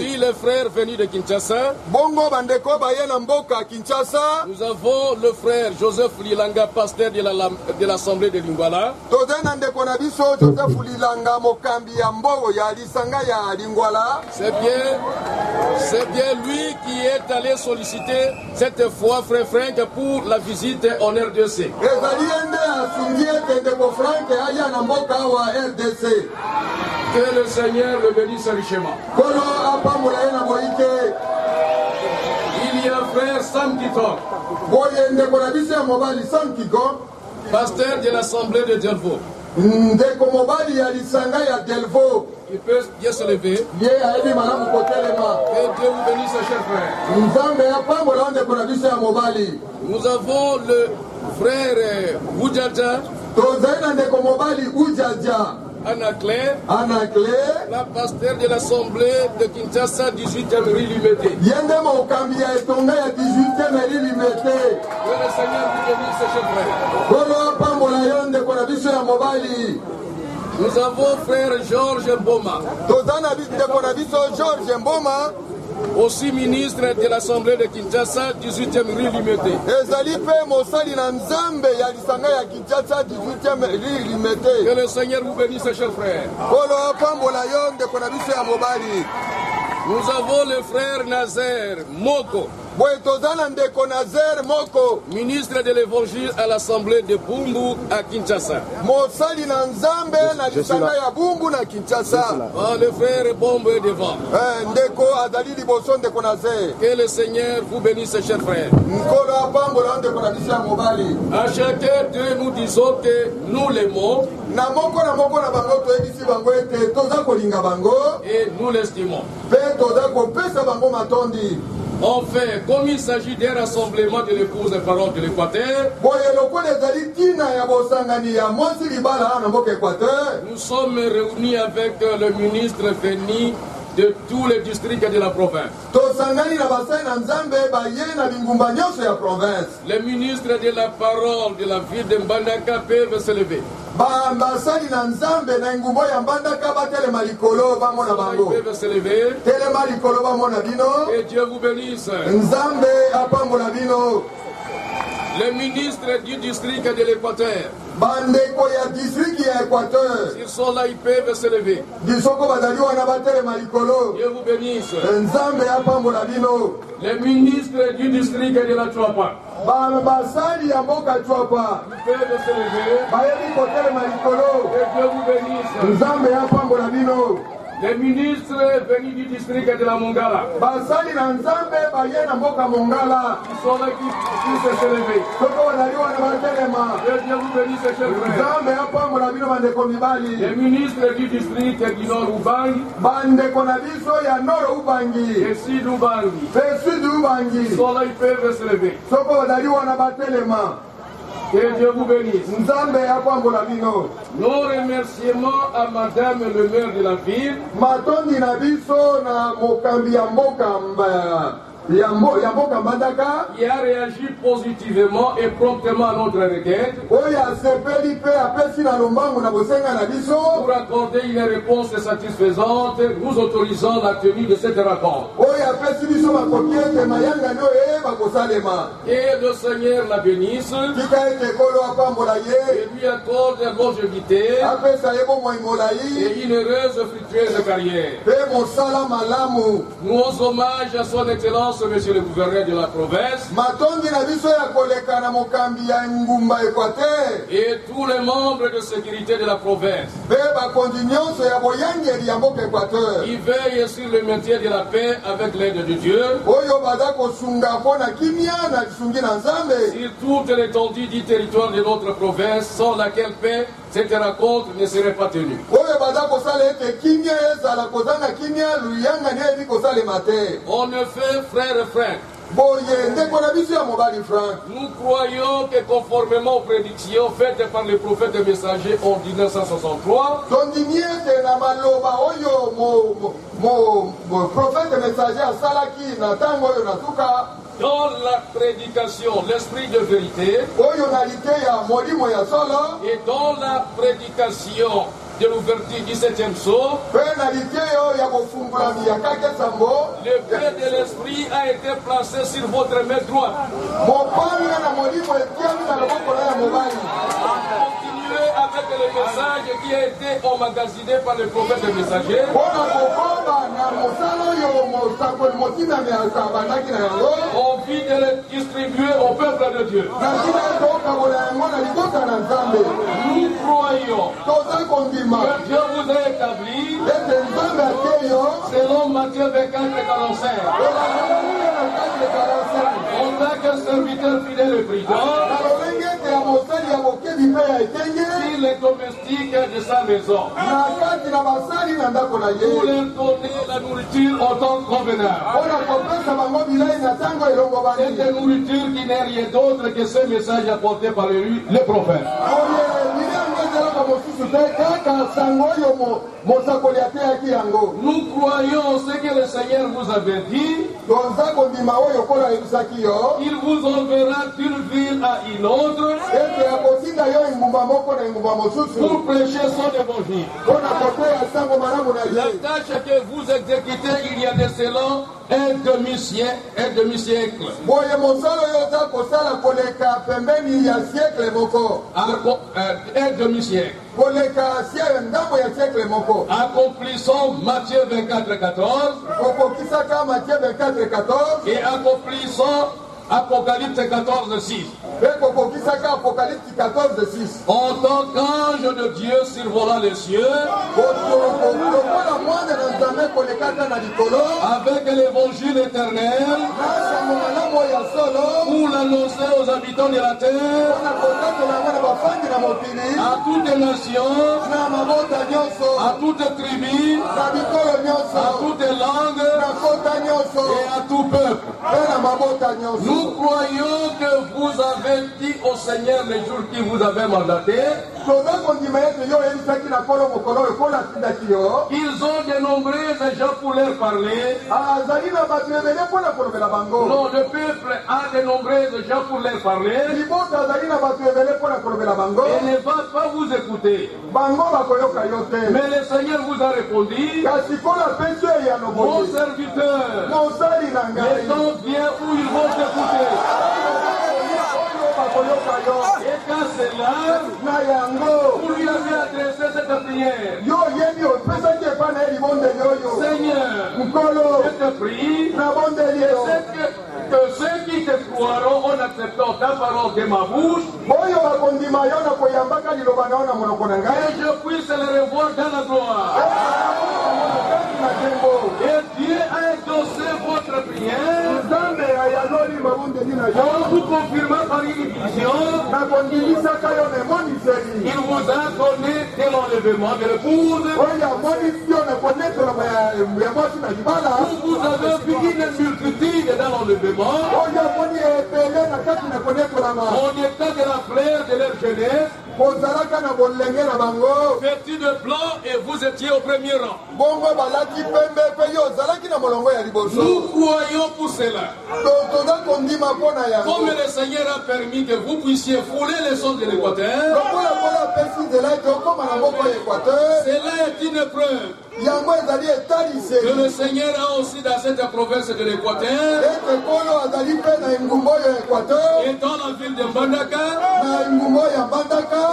Oui, les frères venus de Kinshasa. Nous avons le frère Joseph Lilanga, pasteur de l'Assemblée de Lingwala. C'est bien lui qui est allé solliciter cette fois frère Frank pour la visite en RDC. Que le Seigneur le bénisse richement. Il y a frère Sam Kiton, pasteur de l'Assemblée de Delvaux. Il peut bien se lever. Que Dieu vous bénisse, cher frère. Nous avons le frère Oudjadja, Anna Claire, la pasteur de l'Assemblée de Kinshasa, 18e rue Limité. Que le Seigneur vous bénisse, cher frère. Nous avons frère Georges Mboma, aussi ministre de l'Assemblée de Kinshasa, 18e rue Limité. Que le Seigneur vous bénisse, cher frère. Nous avons le frère Nazaire Moko, ministre de l'Évangile à l'Assemblée de Bumbu à Kinshasa. Oh, le frère Bombe est devant. Que le Seigneur vous bénisse, cher frère. À chacun de nous disons que nous l'aimons et nous l'estimons. Enfin, comme il s'agit d'un rassemblement de l'épouse des parents de l'Équateur, nous sommes réunis avec le ministre venu de tous les districts de la province. Les ministres de la parole de la ville de Mbandaka peuvent se lever. Ils peuvent se lever. Que Dieu vous bénisse. Les ministres du district de l'Équateur, s'ils sont là, ils peuvent se lever. Dieu vous bénisse. Les ministres du district de la Chouapa, ils peuvent se lever. Que Dieu vous bénisse. Les ministres venus du district de la Mongala, ils sont là qui puissent se lever. Que Dieu vous bénisse, cher frère. Les ministres du district du Nord Ubangi et Sud Ubangi, ils sont là, ils peuvent se lever. Que Dieu vous bénisse. Nos remerciements à Madame le maire de la ville, qui a réagi positivement et promptement à notre requête pour accorder une réponse satisfaisante, nous autorisant la tenue de cette rencontre. Et le Seigneur la bénisse et lui accorde la longévité et une heureuse fructueuse carrière. Nos hommages à son excellence Monsieur le gouverneur de la province et tous les membres de sécurité de la province qui veillent sur le maintien de la paix avec l'aide de Dieu sur toute l'étendue du territoire de notre province, sans laquelle paix cette rencontre ne serait pas tenue. En effet, frère et frère, nous croyons que conformément aux prédictions faites par le prophète messager en 1963, dans la prédication, l'esprit de vérité, et dans la prédication de de l'ouverture du 7e sceau, le pain de l'esprit a été placé sur votre main droite. Continuez avec le message qui a été emmagasiné par le prophète et le messager. Envie de le distribuer au peuple de Dieu. Nous croyons que Dieu vous a établi selon Matthieu 24:45. En tant que serviteur fidèle et prudent, s'il est domestique de sa maison, pour leur donner la nourriture en temps convenable. Cette nourriture qui n'est rien d'autre que ce message apporté par lui, le prophète. Nous croyons ce que le Seigneur vous avait dit. Il vous enverra d'une ville à une autre pour prêcher son évangile. La tâche que vous exécutez il y a de cela un demi-siècle. Un demi-siècle. Accomplissons Matthieu 24:14 et accomplissons Apocalypse 14:6. En tant qu'ange de Dieu survolant les cieux, avec l'évangile éternel, pour l'annoncer aux habitants de la terre, à toutes les nations, à toutes les tribus, à toutes les langues et à tout peuple. Nous croyons que vous avez dit au Seigneur les jours qui vous avez mandaté. Ils ont de nombreux gens pour leur parler. Non, le peuple a de nombreux gens pour leur parler. Et ne va pas vous écouter. Mais le Seigneur vous a répondu: mon serviteur, le temps vient où ils vont écouter. Et quand c'est là, vous lui avez adressé cette prière: Seigneur, je te prie que ceux qui te croiront en acceptant ta parole de ma bouche, que je puisse les revoir dans la gloire. Et Dieu a exaucé votre prière en vous confirmant par une vision. Il vous a donné de l'enlèvement de l'épouse. Vous avez vu une multitude dans l'enlèvement. En état de la fleur de leur jeunesse, vêtus de blanc, et vous étiez au premier rang. Nous croyons pour cela. Comme le Seigneur a permis que vous puissiez fouler les sons de l'Équateur, cela est une preuve que le Seigneur a aussi dans cette province de l'Équateur et dans la ville de Mbandaka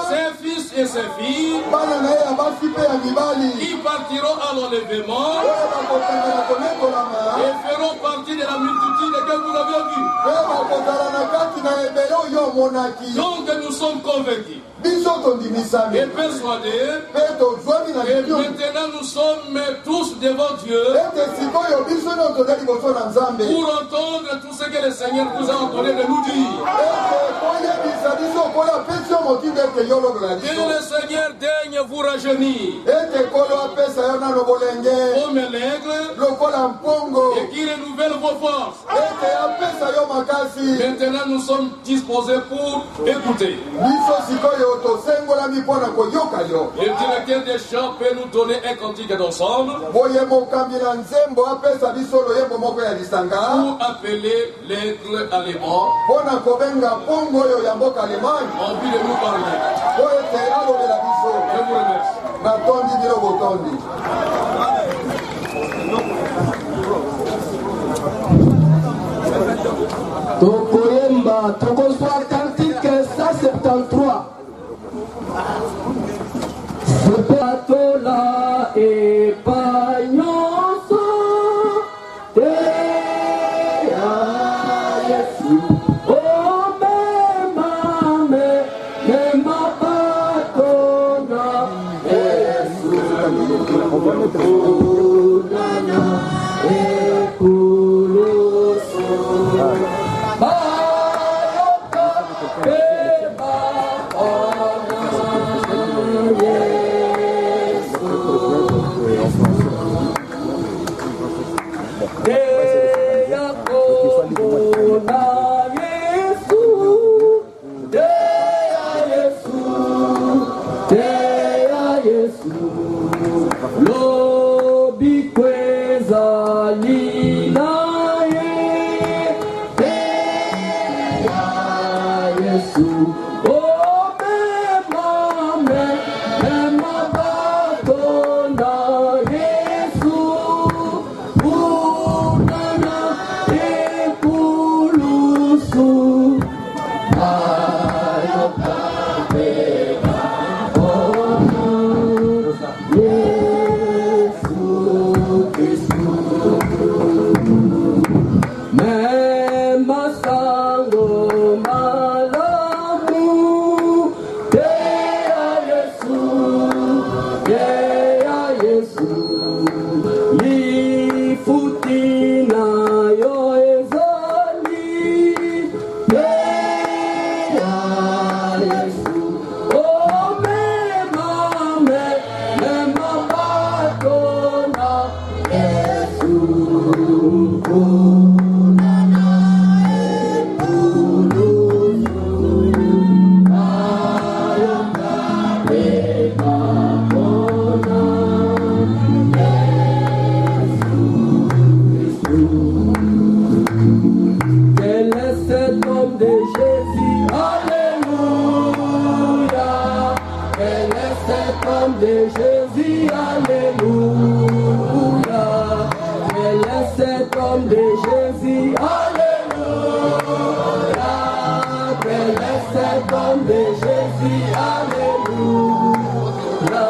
ses fils et ses filles qui partiront à l'enlèvement et feront partie de la multitude que vous avez vue. Donc nous sommes convaincus et persuadés, et maintenant nous sommes tous devant Dieu pour entendre tout ce que le Seigneur vous a ordonné de nous dire. Que le Seigneur daigne vous rajeunir comme l'aigle et qui renouvelle vos forces. Maintenant nous sommes disposés pour écouter. Le directeur des chants peut nous donner un cantique d'ensemble pour appeler l'aigle allemand en vue de nous parler. Je vous remercie. Tokoyemba, tokozwa cantique 173. Sepatola et pagnonso te ya Yesu. Oh mema patona Yesu. Nana ekuloso. Bayoka eba ona Yesu. Deya kombo na Yesu. Deya Yesu. Deya Yesu. Lobi kweza lina ye. Deya Yesu. Oh mema batona Yesu. Unana ekulusu. Ayoka beba ona Yesu Kristu. Mema sango malamu. Deya Yesu. Deya Yesu. Lifutina yo ezali. Deya Yesu. Oh mema batona Yesu. Kunana ekulusu. Ayoka beba ona Yesu Kristu. Quel est cet homme de Jésus? Alléluia. Quel est cet homme de Jésus? Alléluia. Quel est cet homme de Jésus? Alléluia. Quel est cet homme de Jésus? Alléluia.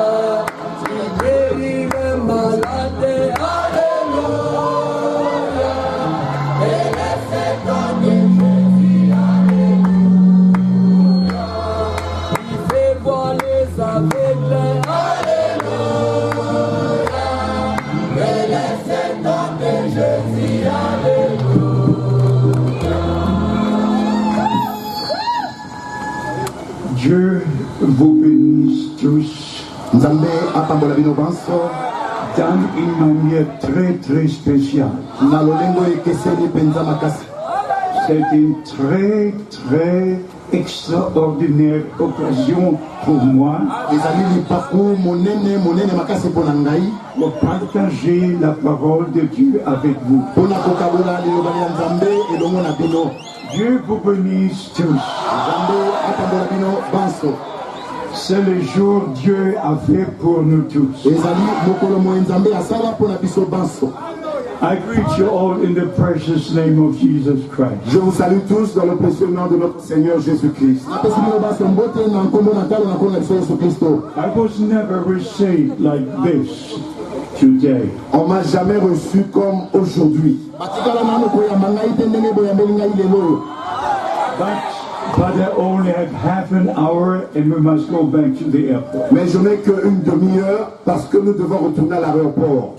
Il guérit les malades. Alléluia. Quel est cet homme de Jésus? Alléluia. Il fait voir les aveugles. Alléluia. Quel est cet homme de Jésus? Alléluia. Dieu vous bénisse tous Nzambe apambola bino banso dans une manière très très spéciale. na lolengo ekeseni mpenza makasi. C'est une très très extraordinaire occasion pour moi Ezali lipaku monene makasi mpo na ngai pour partager la parole de Dieu avec vous. mpo na kokabola liloba ya Nzambe elongo na bino. Dieu vous bénisse tous. Nzambe apambola bino banso. C'est le jour Dieu a fait pour nous tous. Ezali mokolo moye Nzambe asala mpo na biso banso. I greet you all in the precious name of Jesus Christ. Je vous salue tous dans le précieux nom de notre Seigneur Jésus-Christ. Napesi bino banso mbote na nkombo na talo na nkolo na biso Yesu Kristo. I was never received like this today. On m'a jamais reçu comme aujourd'hui. Batikala nanu koyamba ngai te ndenge boyambeli ngai lelo oyo. But I only have half an hour and we must go back to the airport. Mais je n'ai qu'une demi-heure parce que nous devons retourner à l'aéroport.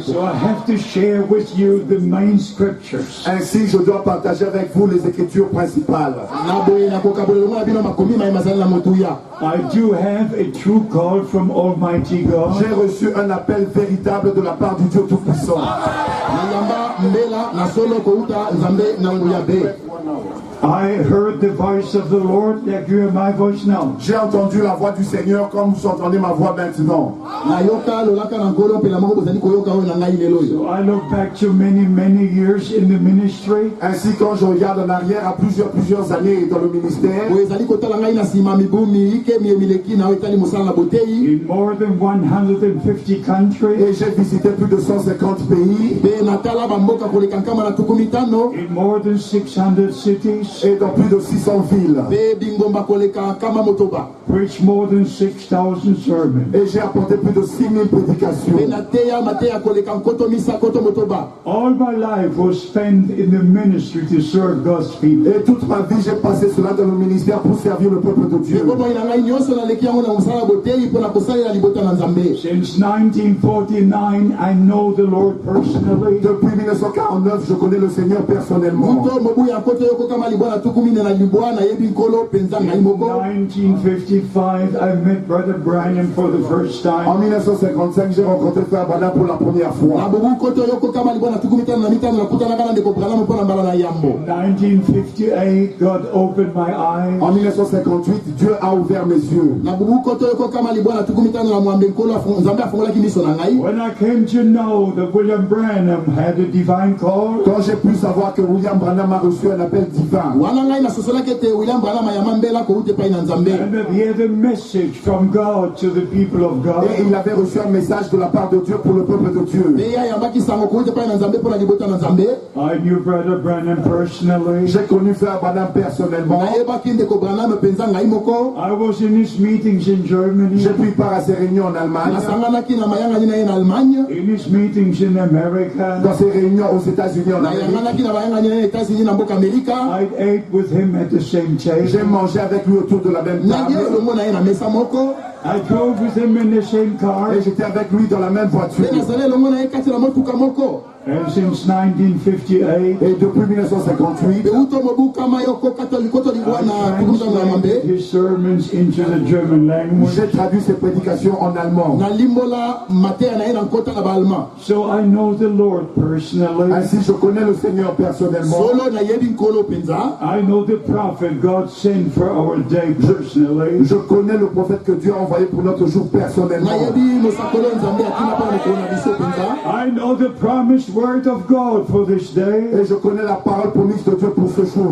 So I have to share with you the main scriptures. Ainsi, je dois partager avec vous les écritures principales. I do have a true call from Almighty God. J'ai reçu un appel véritable de la part du Dieu Tout-Puissant. I heard the voice of the Lord like you hear my voice now. J'ai entendu la voix du Seigneur comme vous entendez ma voix maintenant. So I look back to many years in the ministry. Ainsi, quand je regarde en arrière à plusieurs années dans le ministère, In more than 150 countries. et j'ai visité plus de 150 pays, In more than 600 cities. et dans plus de 600 villes, Preached more than 6,000 sermons. et j'ai apporté plus de 6000 prédications. All my life was spent in the ministry to serve God's people. Et toute ma vie, j'ai passé cela dans le ministère pour servir le peuple de Dieu. Since 1949, I know the Lord personally. Depuis 1949, je connais le Seigneur personnellement. In 1955, I met Brother Branham for the first En time. 1955, j'ai rencontré Frère Branham pour la première fois. In 1958, God opened my eyes. En 1958, Dieu a ouvert mes yeux. When I came to know that William Branham had a divine call, Quand j'ai pu savoir que William Branham a reçu un appel divin, and that he had a message from God to the people of et God, il avait reçu un message de la part de Dieu pour le peuple de Dieu. I knew Brother Branham personally. J'ai connu Frère Branham personnellement. I was in his meetings in Germany, J'ai pris part à ses réunions en Allemagne, in his meetings in America. dans ses réunions aux États-Unis en Amérique. I ate with him at the same J'ai table. mangé avec lui autour de la même table. I drove with him in the same car. Et j'étais avec lui dans la même voiture. And since 1958, Et depuis 1958, I translated his sermons into the German language. j'ai traduit ses prédications en allemand. So I know the Lord personally. Ainsi, je connais le Seigneur personnellement. I know the prophet God sent for our day personally. Je connais le prophète que Dieu a envoyé pour notre jour personnellement. I know the promised word of God for this day. Et je connais la parole promise de Dieu pour ce jour.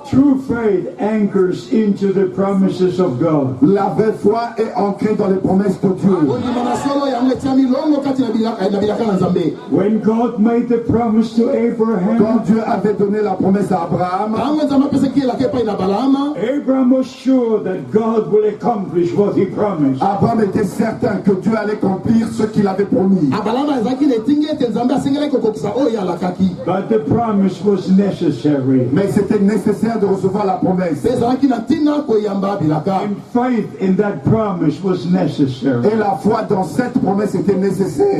True faith anchors into the promises of God. La vraie foi est ancrée dans les promesses de Dieu. When God made the promise to Abraham, Quand Dieu avait donné la promesse à Abraham, Abraham was sure that God will accomplish what he promised. Abraham était certain que Dieu allait accomplir ce qu'il avait promis. But the promise was necessary. Mais c'était nécessaire de recevoir la promesse. And faith in that promise was necessary. Et la foi dans cette promesse était nécessaire.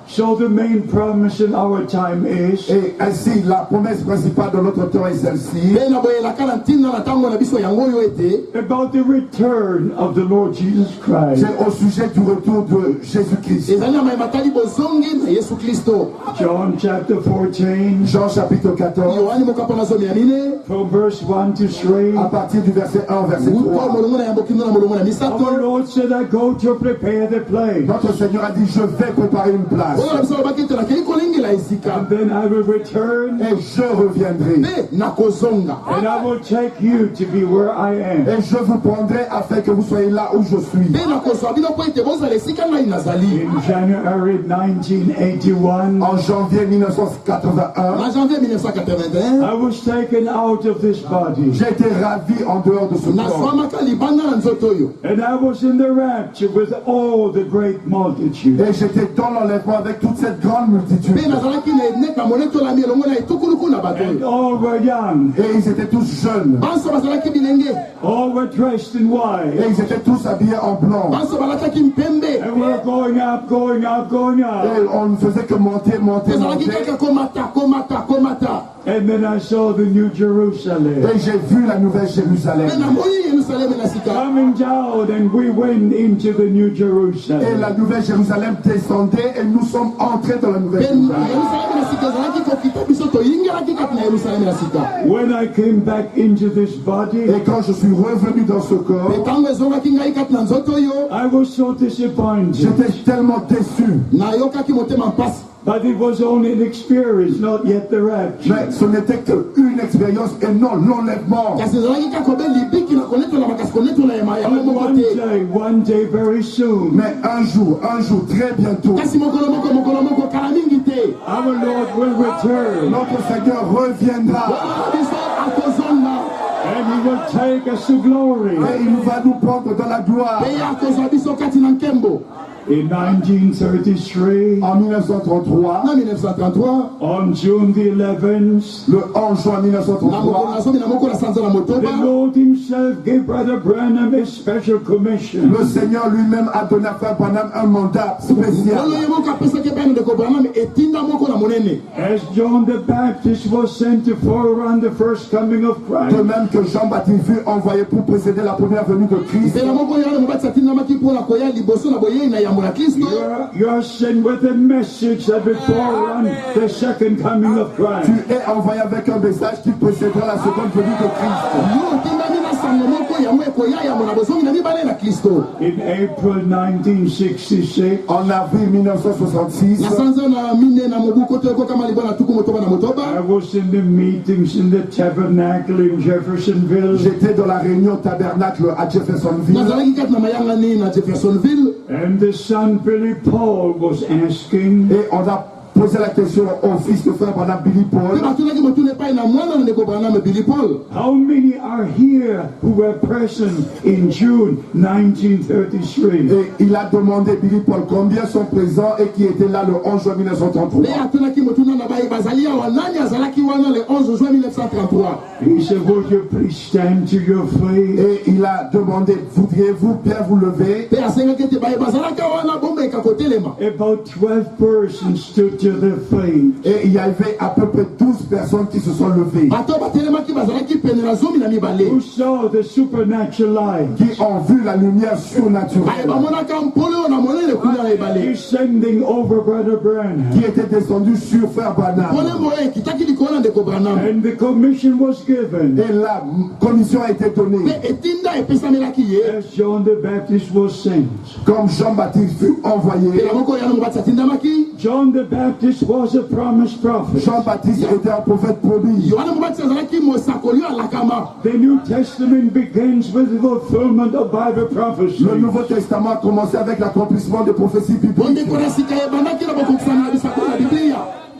So the main promise in our time is Et ainsi, la promesse principale de notre temps est celle-ci. about the return of the Lord Jesus Christ. C'est au sujet du retour de Jésus-Christ. John chapter 14, Jean chapitre 14, from verse 1 to 3. à partir du verset 1 au verset 3. Our Lord said, I go to prepare the place, Notre Seigneur a dit, je vais préparer une place. and then I will return, Et je reviendrai. and I will take you to be where I am. Et je vous prendrai afin que vous soyez là où je suis. In January 1981, En janvier 1981, I was taken out of this body, j'ai été ravi en dehors de ce corps. and I was in the rapture with all the great multitude. Et j'étais dans l'enlèvement avec toute cette grande multitude. And all were young, Et ils étaient tous jeunes. all were dressed in Et white, ils étaient tous habillés en blanc. and we were going up, going up, going Et up. on ne faisait que monter, monter, monter. And then I saw the New Jerusalem Et j'ai vu la nouvelle Jérusalem. coming down, and we went into the New Et Jerusalem. la nouvelle Jérusalem descendait et nous sommes entrés dans la nouvelle Jérusalem. When I came back into this body, Et quand je suis revenu dans ce corps, I was so disappointed. j'étais tellement déçu. But it was only an experience, not yet the rapture. Mais ce n'était qu'une expérience et non l'enlèvement. But one day, very soon, Mais un jour, très bientôt, our Lord will return, notre Seigneur reviendra and He will take us to glory. et il va nous prendre dans la gloire. In 1933, En 1933, on June the 11th, le 11 juin 1933, the Lord Himself gave Brother Branham a special commission. le Seigneur lui-même a donné à Frère Branham un mandat spécial. As John the Baptist was sent to forerun the first coming of De Christ, même que Jean-Baptiste fut envoyé pour précéder la première venue de Christ, you are sent with a message that will forerun the second coming of Christ. tu es envoyé avec un message qui précédera la seconde venue de Christ. In April 1966, En avril 1966, I was in the meetings in the tabernacle in Jeffersonville, j'étais dans la réunion tabernacle à Jeffersonville and the son Billy Paul was asking, et on a posé la question au fils de Frère Branham, Billy Paul. how many are here who were present in June 1933? Et il a demandé, Billy Paul, combien sont présents et qui étaient là le 11 juin 1933. He said, would you please stand to your feet? Et il a demandé, voudriez-vous bien vous lever? About 12 persons stood to their feet. Et il y avait à peu près 12 personnes qui se sont levées, Who saw the supernatural light qui ont vu la lumière surnaturelle, descending over Brother Branham. qui était descendue sur Frère Branham. And the commission was given Et la commission a été donnée, as John the Baptist was sent. comme Jean-Baptiste fut envoyé. John the Baptist was a promised prophet. Jean-Baptiste était un prophète promis. The New Testament begins with the fulfillment of Bible prophecy. Le Nouveau Testament a commencé avec l'accomplissement des prophéties bibliques.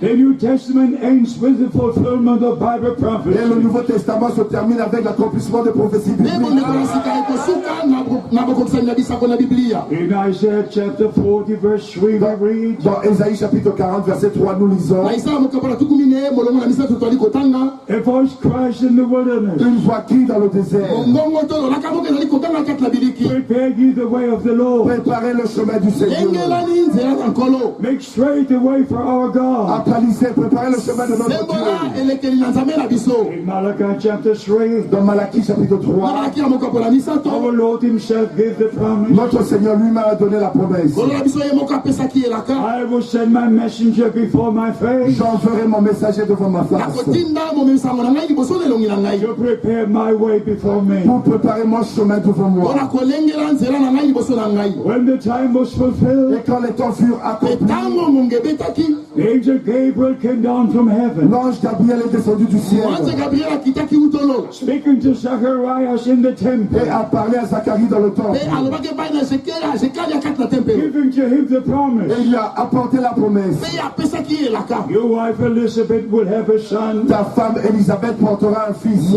The New Testament ends with the fulfillment of Bible Et le prophecy. Nouveau Testament se termine avec l'accomplissement des prophéties bibliques. In Isaiah chapter 40 verse 3 we read, Dans Ésaïe chapitre 40 verset 3, nous lisons: a voice cries in the wilderness, une voix crie dans le désert, prepare ye the way of the Lord, préparez le chemin du Seigneur, make straight the way for our God. aplanissez, préparez le chemin de notre Dieu. In Malachi chapter 3, Dans Malachie chapitre 3, our Lord Himself gave the promise, notre Seigneur lui-même a donné la promesse: I will send my messenger before my face j'enverrai mon messager devant ma face to prepare my way before me. pour préparer mon chemin devant moi. When the time was Et fulfilled, quand les temps furent accomplis, the angel Gabriel came down from heaven, l'ange Gabriel est descendu du ciel speaking to Zacharias in the temple, et a parlé à Zacharie dans le temple. giving to him the promise. Et il lui a apporté la promesse: Your wife Elizabeth will have a son, ta femme Élisabeth portera un fils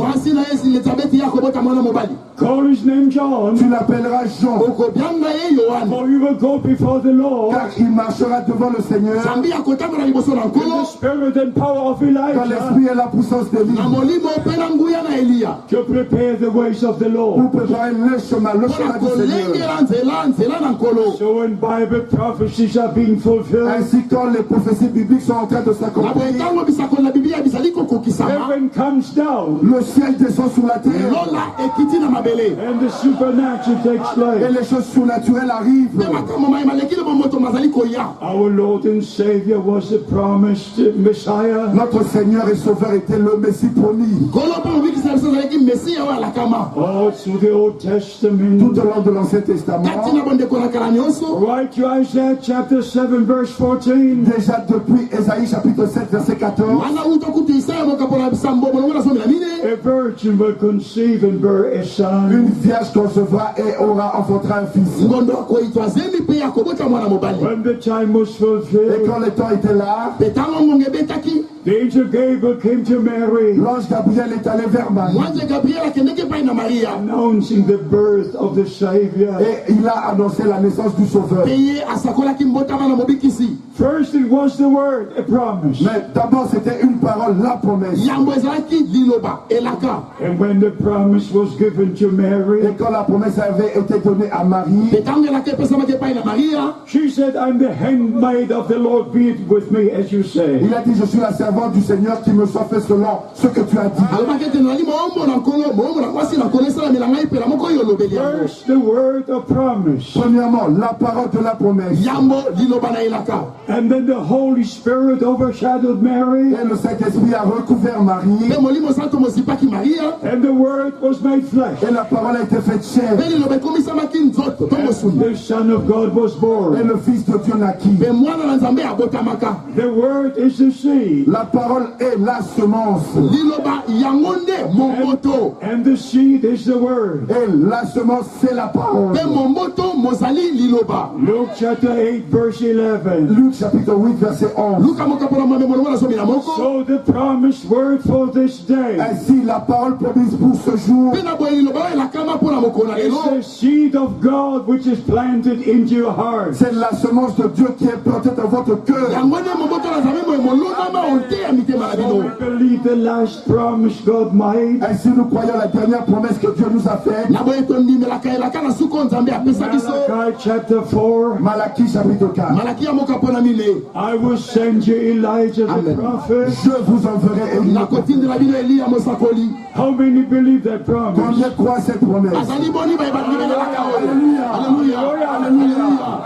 call his name John. Tu l'appelleras Jean. okobianga ye yohane For he will go before the Lord Car il marchera devant le Seigneur nzambe akotambola liboso na in the nkolo spirit and power of dans Elijah l'esprit et la puissance d'Élie na molimo mpe na nguya na eliya to prepare the ways of the pour Lord. préparer le chemin mpona du Seigneur. kolengela nzela na nkolo So when Bible prophecies are being fulfilled, Ainsi quand les prophéties bibliques sont en train de na s'accomplir, boye ntango bisakoli na biblia bizali kokokisama heaven comes down le ciel descend sur la terre lola ekiti na mabele and the supernatural takes et place. les choses surnaturelles arrivent. mpe makambo mayema leki le bomoto mazali koya Our Lord and Savior was the promised Messiah. Notre Seigneur et Sauveur était le Messie promis. nkolo mpe mobikisi na biso azalaki mesiya oyo alakama All through the Old Testament. Tout au long de l'Ancien kati Testament, na bondeko na kala nyonso Right to Isaiah chapter 7 verse 14. déjà depuis Ésaïe chapitre 7 verset 14, wana uta kutu isaya mokapo na bisambo molongo na zomi na mine A virgin will conceive and bear a une son. vierge concevra et aura enfantera un fils. ngondo akoitwa azemi mpe akobota mwana mobali When the time was Et fulfilled, quand le temps était là, mpe ntango ngonga ebetaki the angel Gabriel came to Mary, l'ange Gabriel est allé vers Marie mwanje gabriel akendeki epai na maria announcing the birth of the Savior. et il a annoncé la naissance du Sauveur. mpe ye asakolaki mbotama na mobikisi First it was the word, a promise. Mais d'abord c'était une parole, la promesse. yambo ezalaki liloba elaka And when the promise was given to Et Mary, quand la promesse avait été donnée à Marie, mpe ntango elaka epesamaki epai na maria she said, I'm the handmaid of the Lord, be it with me, as you say. il a dit, je suis la servante du Seigneur, qui me soit fait selon ce que tu as dit. alobaki ete nazali moombo na nkolo moombo na mwasi na nkolo esalamela ngai mpela moko oyo olobeli yango First, the word of promise. Premièrement, la parole de la promesse. yambo liloba na elaka And then the Holy Spirit overshadowed Mary, Et le Saint-Esprit a recouvert Marie. mpe molimo santo mozipaki maria and the word was made flesh. Et la parole a été faite chair. mpe liloba ekomisamaki nzoto to mosuni The Son of God was Et born. le Fils de Dieu naquit. mpe mwana na nzambe abotamaka The word is the seed, La parole est la semence. liloba yango nde momboto and the seed is the word. Et la semence, c'est la parole. mpe momboto mozali liloba Luke chapter 8, verse 11. Luc chapitre 8, verset 11. luka mokapola mwambe molongo na zomi na moko So the promised word for this day Ainsi, la parole promise pour ce jour mpe na boye liloba oyo elakama mpona mokolo na is lelo the seed of God which is planted into your heart. c'est la semence de Dieu qui est plantée dans votre cœur. yango nde momboto na nzambe moye molonama onte ya mitema na So bino we believe the last promise God made. Ainsi, nous croyons la dernière promesse que Dieu nous a faite. na boye tondimelaka elaka na suko nzambe apesa biso Malachi chapter 4. Malachie chapitre 4. malaki ya moka mpona mine I will send you Elijah the Amen. prophet. Je vous enverrai Élie. nakotindela bino eliya mosakoli How many believe that promise? Combien croient cette promesse? azali boni bayebandibelelaka oyo Alléluia. alleluya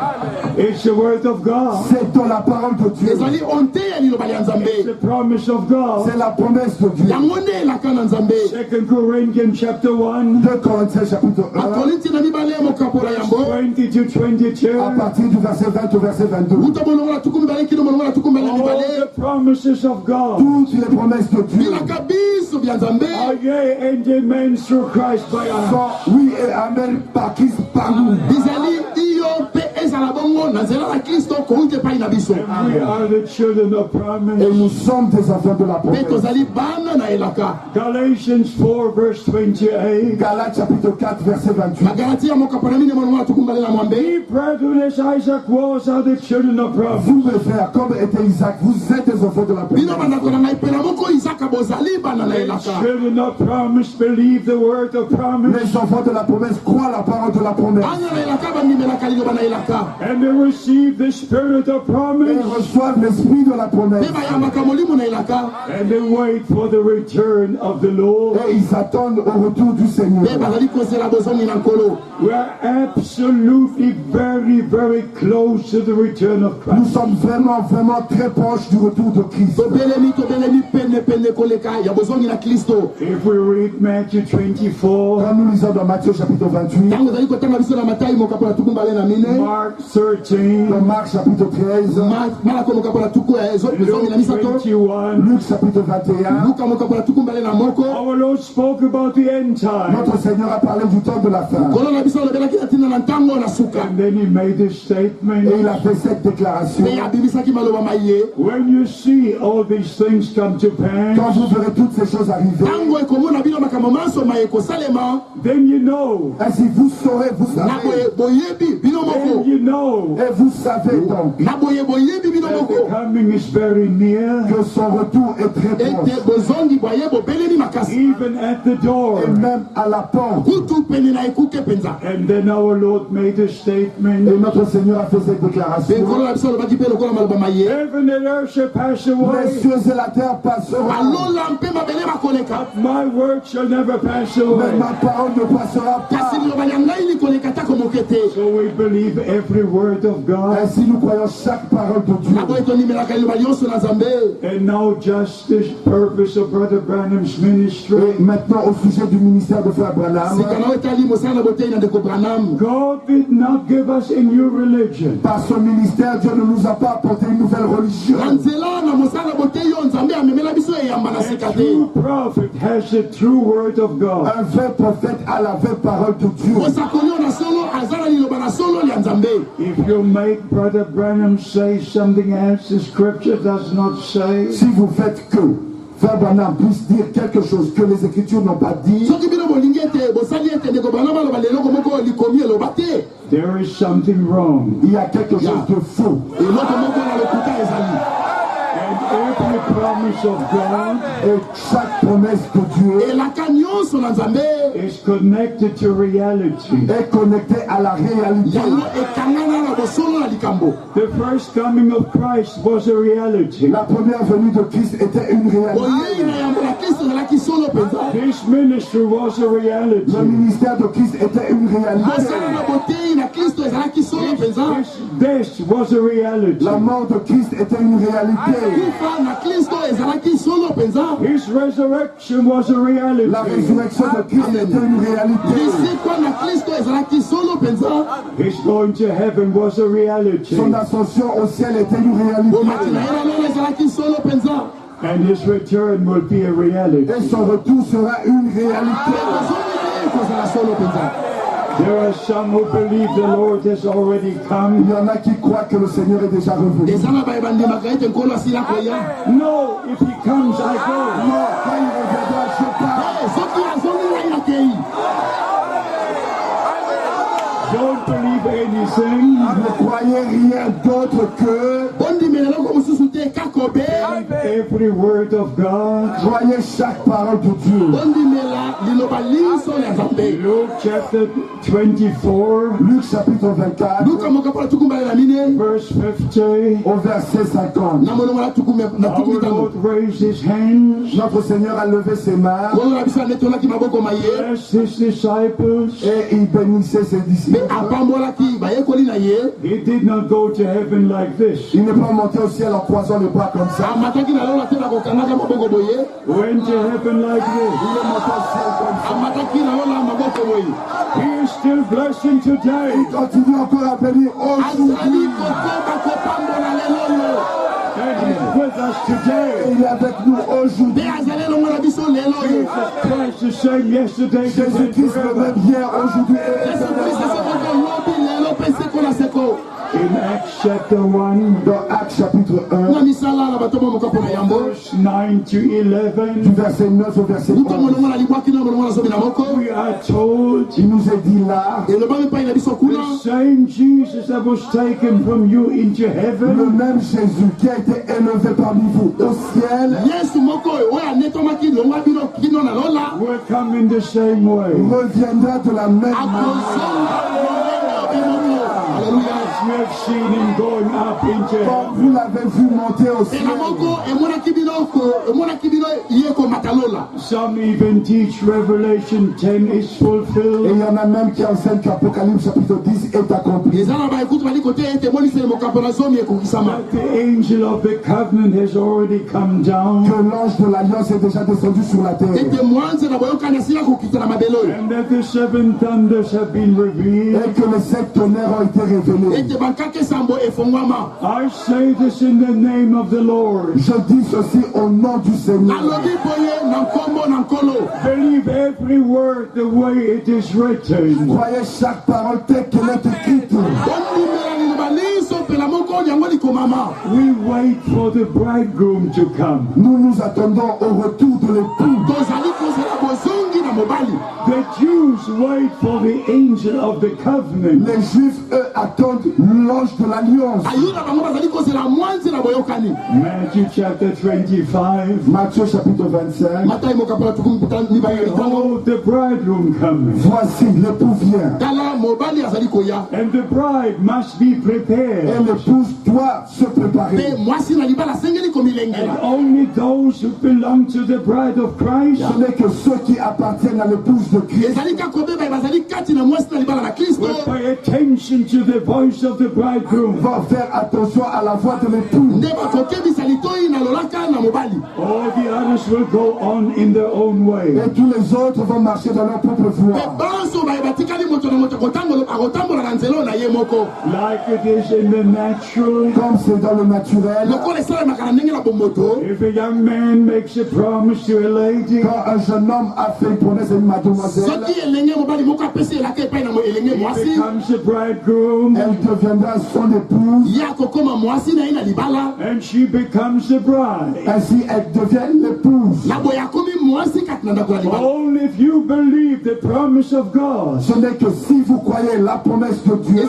It's the word of God. C'est dans la parole de Dieu. ezali onte ya liloba ya It's the nzambe promise of God. C'est la promesse de Dieu. yango nde elaka na nzambe 2 Corinthians chapter 1, 2 Corinthiens chapitre 1, bakorinti na mibale mokapola yango 20 to 22. à partir du verset 20 au verset 22. uta molongo na tuku mibale kino molongo na tuku mibale All mibale the promises of God Toutes les promesses de Dieu bilaka biso bya nzambe are yea and amen through Christ by us. sont oui et amen par Christ par nous. bizali iyo mpe ezala bongo na nzela na kristo kouta epai na biso We are the children of Et promise. nous sommes des enfants de la mpe promesse. tozali bana na elaka Galatians 4 verse 28. Galates chapitre 4 verset 28. magalati ya mokapola mine molongo na tuku mibale na mwambe Ye brethren, as Isaac was, are the children of promise. Vous mes frères, comme était Isaac, vous êtes des enfants de la bino promesse. bandako na ngai mpe na moko izaka bozali bana na The elaka children of promise believe the word of promise, Les enfants de la promesse croient la parole de la promesse. bana na elaka bandimelaka liloba na elaka and they receive the spirit of Et promise, ils reçoivent l'esprit de la promesse. mpe bayambaka molimo na elaka and they wait for the return of the Lord. Et ils attendent au retour du mpe Seigneur. bazali kozela bozongi na nkolo We are absolutely very close to the return of Nous Christ. sommes vraiment très proches du retour de Christ. tobelemi pene koleka ya bozongi na kristo If we read Matthew 24, Quand nous lisons dans Matthieu chapitre 28, ntango ozali kotanga biso na matayi mokapo na tuku mbale na mine Mark Mark 13, Dans Marc chapitre 13, 21, Luc chapitre 21, our Lord spoke about the end time. notre Seigneur a parlé du temps de la fin. And then he made a statement. Et il a fait cette déclaration. When you see all these things come to pass, Quand vous verrez toutes ces choses arriver, then you know. ainsi vous saurez, vous savez. Then you know Et vous savez donc that the coming is very near, que son retour est très proche. even at the door. Et même à la porte. And then our Lord made a Et statement. notre Seigneur a fait cette déclaration. Heaven and earth shall pass Les away, cieux et la terre passeront, but my word shall never pass mais away. ma parole ne passera pas. So we believe every word of God. Ainsi nous croyons chaque parole de Dieu. And now just the purpose of Brother Branham's ministry. Et maintenant au sujet du ministère de Frère Branham. God did not give us a new religion. Par son ministère, Dieu ne nous a pas apporté une nouvelle religion. A true prophet has the true word of God. Un vrai prophète a la vraie parole de Dieu. If you make Brother Branham say something else the scripture does not say, Si vous faites que Frère Branham puisse dire quelque chose que les Écritures n'ont pas dit, there is something wrong. il y a quelque chose de faux. And every promise of God Et chaque promesse de Dieu is connected to reality. est connectée à la réalité. The first coming of Christ was a reality. La première venue de Christ était une réalité. This ministry was a reality. Le ministère de Christ était une réalité. This was a reality. La mort de Christ était une réalité. His resurrection was a reality. La résurrection de Christ était une réalité. His going to heaven was a reality. Son ascension au ciel était une réalité. And his return will be a reality. Et son retour sera une réalité. There are some who believe the Lord has already Il come. y en a qui croient que le Seigneur est déjà revenu. No, if he comes, I go. Non, quand il reviendra, je pars. Don't believe anything. Ne croyez rien d'autre que Every word of God. croyez chaque parole de Dieu. Luke chapter 24, Luc chapitre 24, verse 50. au verset 50. Our Lord raised his hands, Notre Seigneur a levé ses mains blessed his disciples. et il bénissait ses disciples. He did not go to heaven like this. Il n'est pas monté au ciel en croisant les bras comme ça. Went to heaven like Il this. est monté au ciel comme ça. He is still blessing today. Il continue encore à bénir aujourd'hui. And he's with us Et today. il est avec nous aujourd'hui. Jesus Christ the same yesterday, today, Jésus-Christ le forever. même hier, aujourd'hui et éternellement. In Acts chapter 1, Dans Actes chapitre 1, verse 9 to du 11, verset 9 au verset 11, we are told il nous est dit là, the same Jesus that was taken from you into le heaven même Jésus qui a été élevé parmi vous au ciel will come in the same way. reviendra de la même manière. As we have seen him going up into Comme heaven. vous l'avez vu monter au ciel. Some even teach Revelation 10 is Et il fulfilled. y en a même qui enseignent qu'Apocalypse chapitre 10 est accompli. That the angel of the covenant has already come down. Que l'ange de l'alliance est déjà descendu sur la terre. And that the seven thunders have been revealed. Et que les 7 tonnerres ont été révélés. I say this in the name of the Lord. Je dis ceci au nom du Seigneur. Believe every word the way it is written. Croyez chaque parole telle qu'elle est écrite. We wait for the bridegroom to come. Nous nous attendons au retour de l'époux. The Jews wait for the angel of the covenant. Les Juifs, eux, attendent l'ange de l'alliance. Matthew chapter 25. Matthieu chapitre 25. Behold, the bridegroom coming. Voici, l'époux vient. And the bride must be Et prepared. l'épouse doit se préparer. And only those who belong to the bride of Christ Ce n'est que ceux qui appartiennent à l'épouse de Christ will pay attention to the voice of the bridegroom. vont faire attention à la voix de l'époux. All the others will go on in their own way. Et tous les autres vont marcher dans leur propre voie. Like it is in the natural. Comme c'est dans le naturel, If a young man makes a promise to a lady, quand un jeune homme a fait une promesse à une mademoiselle, he becomes a bridegroom, elle deviendra son épouse. and she becomes a bride. Ainsi, elle devient l'épouse. Only if you believe the promise of God, Ce n'est que si vous croyez la promesse de Dieu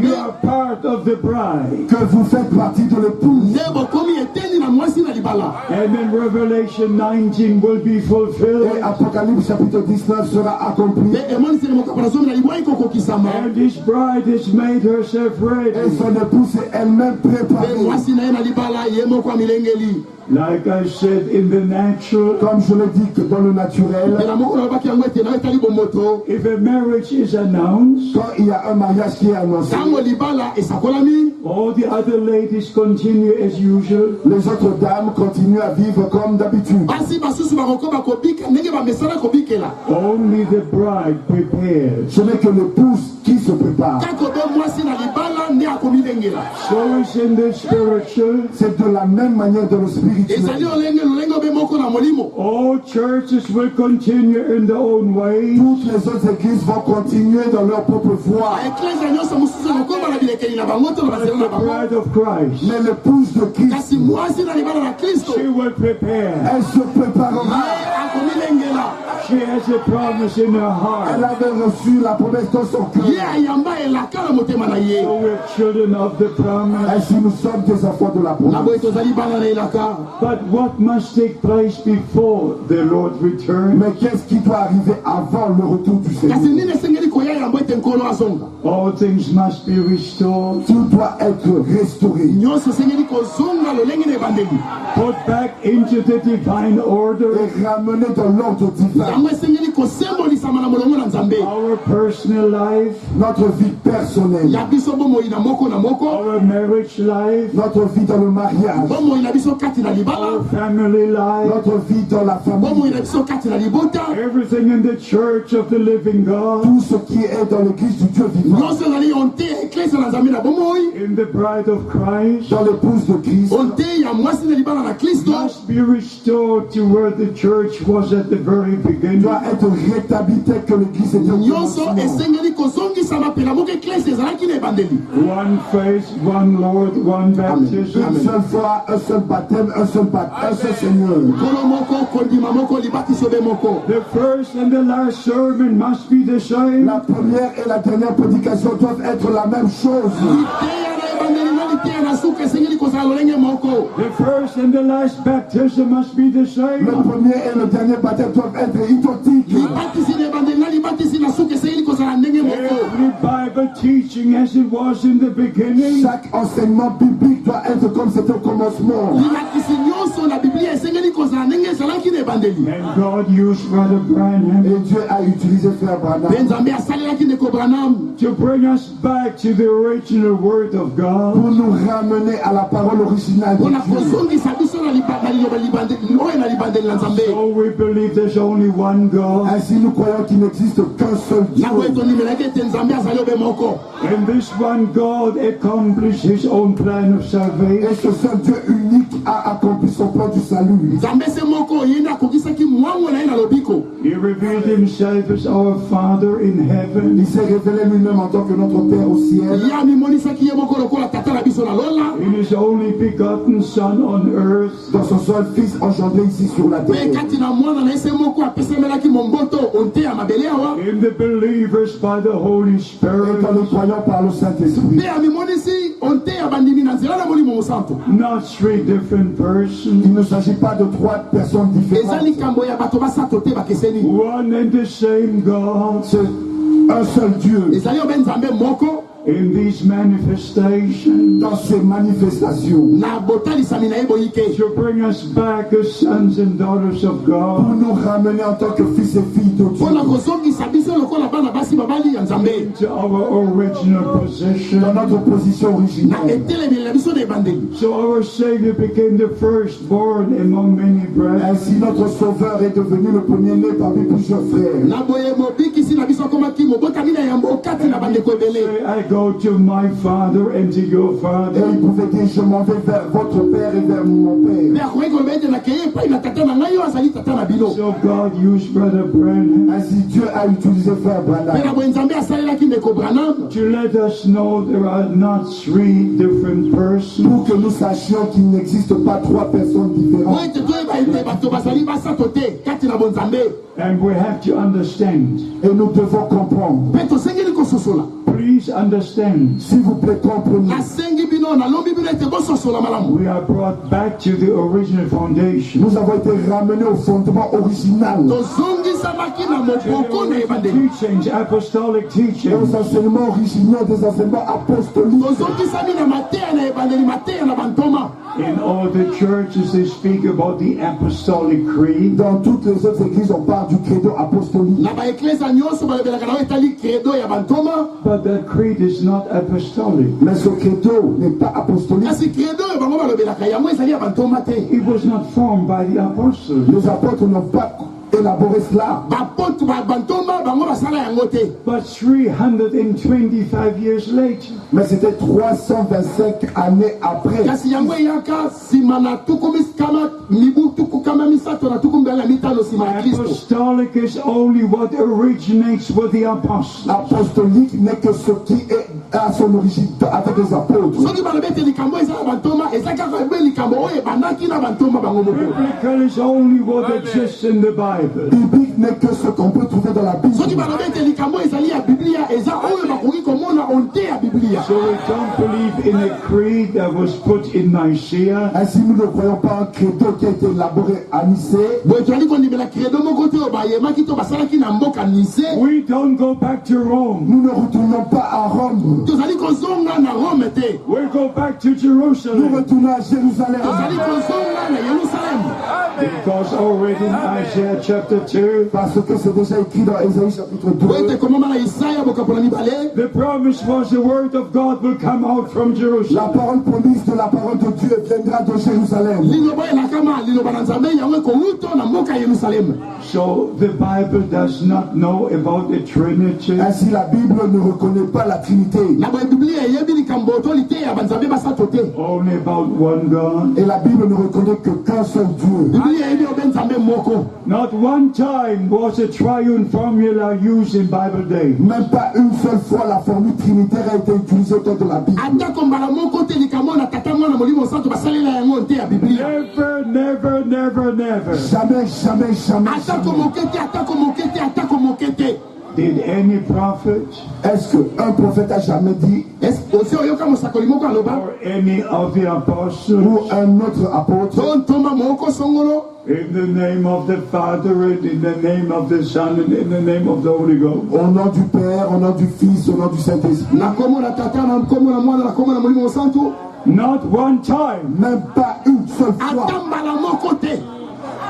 you are part of the bride. que vous faites partie de l'épouse. And then Revelation 19 will be Et fulfilled. Apocalypse chapitre 19 sera accompli. And his bride has made herself Et ready. son épouse est elle-même préparée. Like I said, in the natural, Comme je le dis que dans le naturel, if a marriage is announced, quand il y a un mariage qui est annoncé, all the other ladies continue as usual. les autres dames continuent à vivre comme d'habitude. Only the bride prepares. Ce n'est que l'épouse qui se prépare. So is in the spiritual. C'est de la même manière dans le spirituel. All churches will continue in their own way. Toutes les autres églises vont continuer dans leur propre voie. The bride of Christ, Mais l'épouse de Christ, she will prepare. elle se préparera. She has a promise in her Elle heart. avait reçu la promesse dans son cœur. So we're children of the promise. Ainsi, nous sommes des enfants de la promesse. But what must take place before the Lord returns? Mais qu'est-ce qui doit arriver avant le retour du Seigneur? All things must be restored. Tout doit être restauré. Put back into the divine order. Et ramené dans l'ordre divin. Our personal life, Notre vie personnelle, our marriage life, notre vie dans le mariage, our family life, notre vie dans la famille, everything in the church of the living God, tout ce qui est dans l'église du Dieu vivant, in the bride of Christ, dans l'épouse de Christ, must be restored to where the church was at the very beginning. doit être rétabli tel que l'église était au commencement. One faith, one Lord, one Une baptism. seule foi, un seul baptême, un seul Seigneur. The first and the last sermon must be the same. La première et la dernière prédication doivent être la même chose. The first and the last baptism must be the Le same. premier et le dernier baptême doivent être identiques. Every Bible teaching as it was in the beginning. Chaque enseignement biblique doit être comme c'était au commencement. And God used Brother Branham Et Dieu a utilisé Frère Branham to bring us back to the original Word of God. pour nous ramener à la parole originale de Dieu. So we believe there's only one God. Ainsi nous croyons qu'il n'existe qu'un seul Dieu. And this one God accomplished His own plan of Et salvation. ce seul Dieu unique a accompli son plan du salut. He revealed Himself as our Father in heaven. Il s'est révélé lui-même en tant que notre Père au ciel. In His only begotten Son on earth. Dans son seul Fils engendré ici sur la terre. In the believers by the Holy Et Spirit. dans les croyants par le Saint-Esprit. Not three different persons. Il ne s'agit pas de trois personnes différentes. One and the same God. C'est un seul Dieu. In these manifestations, Dans ces manifestations, to bring us back as sons and daughters of pour God nous ramener en tant que fils et filles de Dieu to our original dans position. notre position originelle. So our Savior became the firstborn among many brethren. Ainsi, notre Sauveur est devenu le premier-né parmi plusieurs frères. I go to my Father and to your Et Father. il pouvait dire, je m'en vais vers votre Père et vers mon Père. So God used Brother Branham Ainsi, Dieu a utilisé Frère Branham to let us know there are not three different persons. pour que nous sachions qu'il n'existe pas trois personnes différentes. And we have to understand. Et nous devons comprendre. Please understand. S'il vous plaît, comprenez. We are brought back to the original foundation. Nous avons été ramenés au fondement original. Teachings, apostolic teachings. Aux enseignements originaux, des enseignements apostoliques. In all the churches, they speak about the apostolic creed. Dans toutes les autres églises, on parle du credo apostolique. But that creed is not apostolic. Mais ce credo n'est pas apostolique. It was not formed by the apostles. Les apôtres n'ont pas élaboré cela. But 325 years later, Mais c'était 325 années après. apostolic is only what originates with the apostles. Apostolique n'est que ce qui est à son origine avec les apôtres. Biblical is only what exists in the Bible. Biblique n'est que ce qu'on peut trouver dans la Bible. So we don't believe in a creed that was put in Nicaea. Ainsi, nous ne croyons pas un credo qui a été élaboré à Nicée. We don't go back to Rome. Nous ne retournons pas à Rome. We go back to Nous Jerusalem. retournons à Jérusalem. Because already in Isaiah chapter 2, Parce que c'est déjà écrit dans Ésaïe chapitre 2. the promise was the word of God will come out from La Jerusalem. parole promise de la parole de Dieu viendra de Jérusalem. So the Bible does not know about the Trinity. Ainsi, la Bible ne reconnaît pas la Trinité. Only about one God. Et la Bible ne reconnaît que qu'un seul Dieu. Not one time was a triune formula used in Bible days. Même pas une seule fois la formule trinitaire a été utilisée au temps de la Bible. Never, never, never, never Jamais, jamais, jamais, jamais. did any prophet Est-ce qu'un prophète a jamais dit, or any of the apostles, ou un autre apôtre, in the name of the Father and in the name of the Son and in the name of the Holy Ghost, au nom du Père, au nom du Fils, au nom du Saint-Esprit, not one time même pas une seule fois,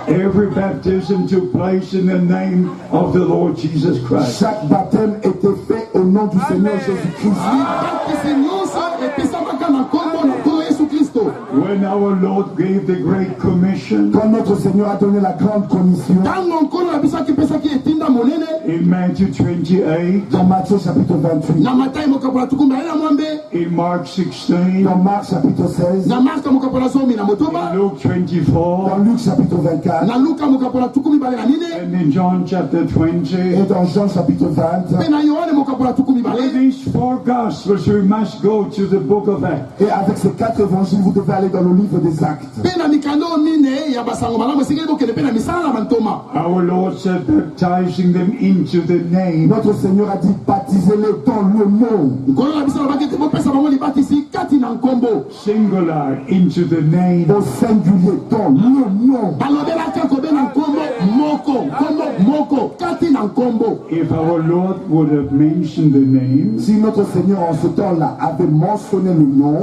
Every baptism took place in the name of the Lord Jesus Christ. Chaque baptême était fait au nom du Seigneur Jésus-Christ. When our Lord gave the Great Commission, Quand notre Seigneur a donné la grande commission, in Matthew 28, dans Matthieu chapitre 28, in Mark 16, dans Marc chapitre 16, in Luke 24, dans Luc chapitre 24, and in John chapter 20, et dans Jean chapitre 20, with these four Gospels, we must go to the book of Acts. et avec ces 4 évangiles, vous devez aller dans le livre des Actes. Our Lord said, baptizing them into the name. Notre Seigneur a dit, baptisez-les dans le nom. Singular, into the name. Au singulier, dans le nom. If our Lord would have mentioned the name, Si notre Seigneur en ce temps-là avait mentionné le nom,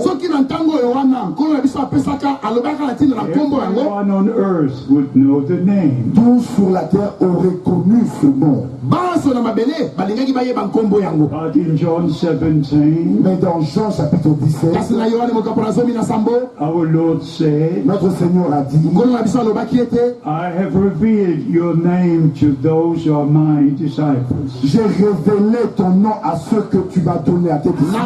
everyone on earth would know the name. tous sur la terre auraient connu ce nom. But in John 17, Mais dans Jean chapitre 17, our Lord said, notre Seigneur a dit, I have revealed your name to those who are my disciples. j'ai révélé ton nom à ceux que tu m'as donné à tes disciples.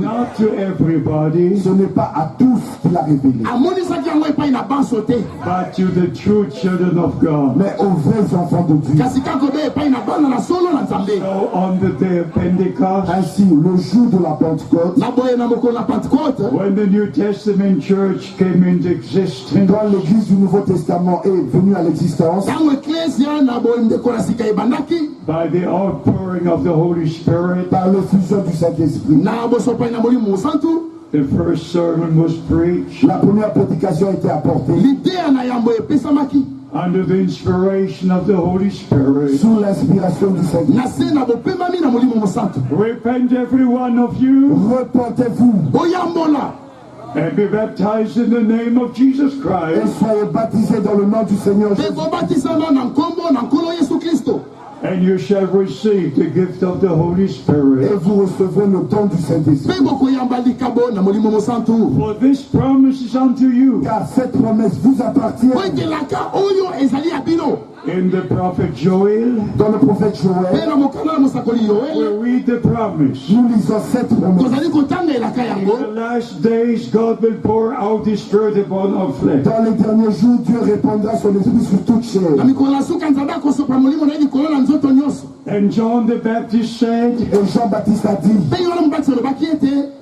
Not to everybody, Ce n'est pas à tous qu'il a révélé, but to the true children of God. mais aux vrais enfants de Dieu. So on the day of Pentecost, Ainsi, le jour de la Pentecôte, when the New Testament church came into existence, quand l'Église du Nouveau Testament est venue à l'existence, by the outpouring of the Holy Spirit, par l'effusion du Saint-Esprit, the first sermon was preached la première prédication a été apportée under the inspiration of the Holy Spirit. sous l'inspiration du Saint-Esprit. Repent, every one of you, Repentez-vous and be baptized in the name of Jesus et Christ, soyez baptisés dans le nom du Seigneur Jésus. and you shall receive the gift of the Holy Et Spirit. vous recevrez le don du Saint-Esprit. For this promise is unto you. Car cette promesse vous appartient. In the prophet Joel, Dans le prophète Joël, we read the promise. nous lisons cette promesse. In the last days, God will pour out His Spirit upon all flesh. Dans les derniers jours, Dieu répandra son esprit sur toute chair. And John the Baptist said Et Jean-Baptiste a dit,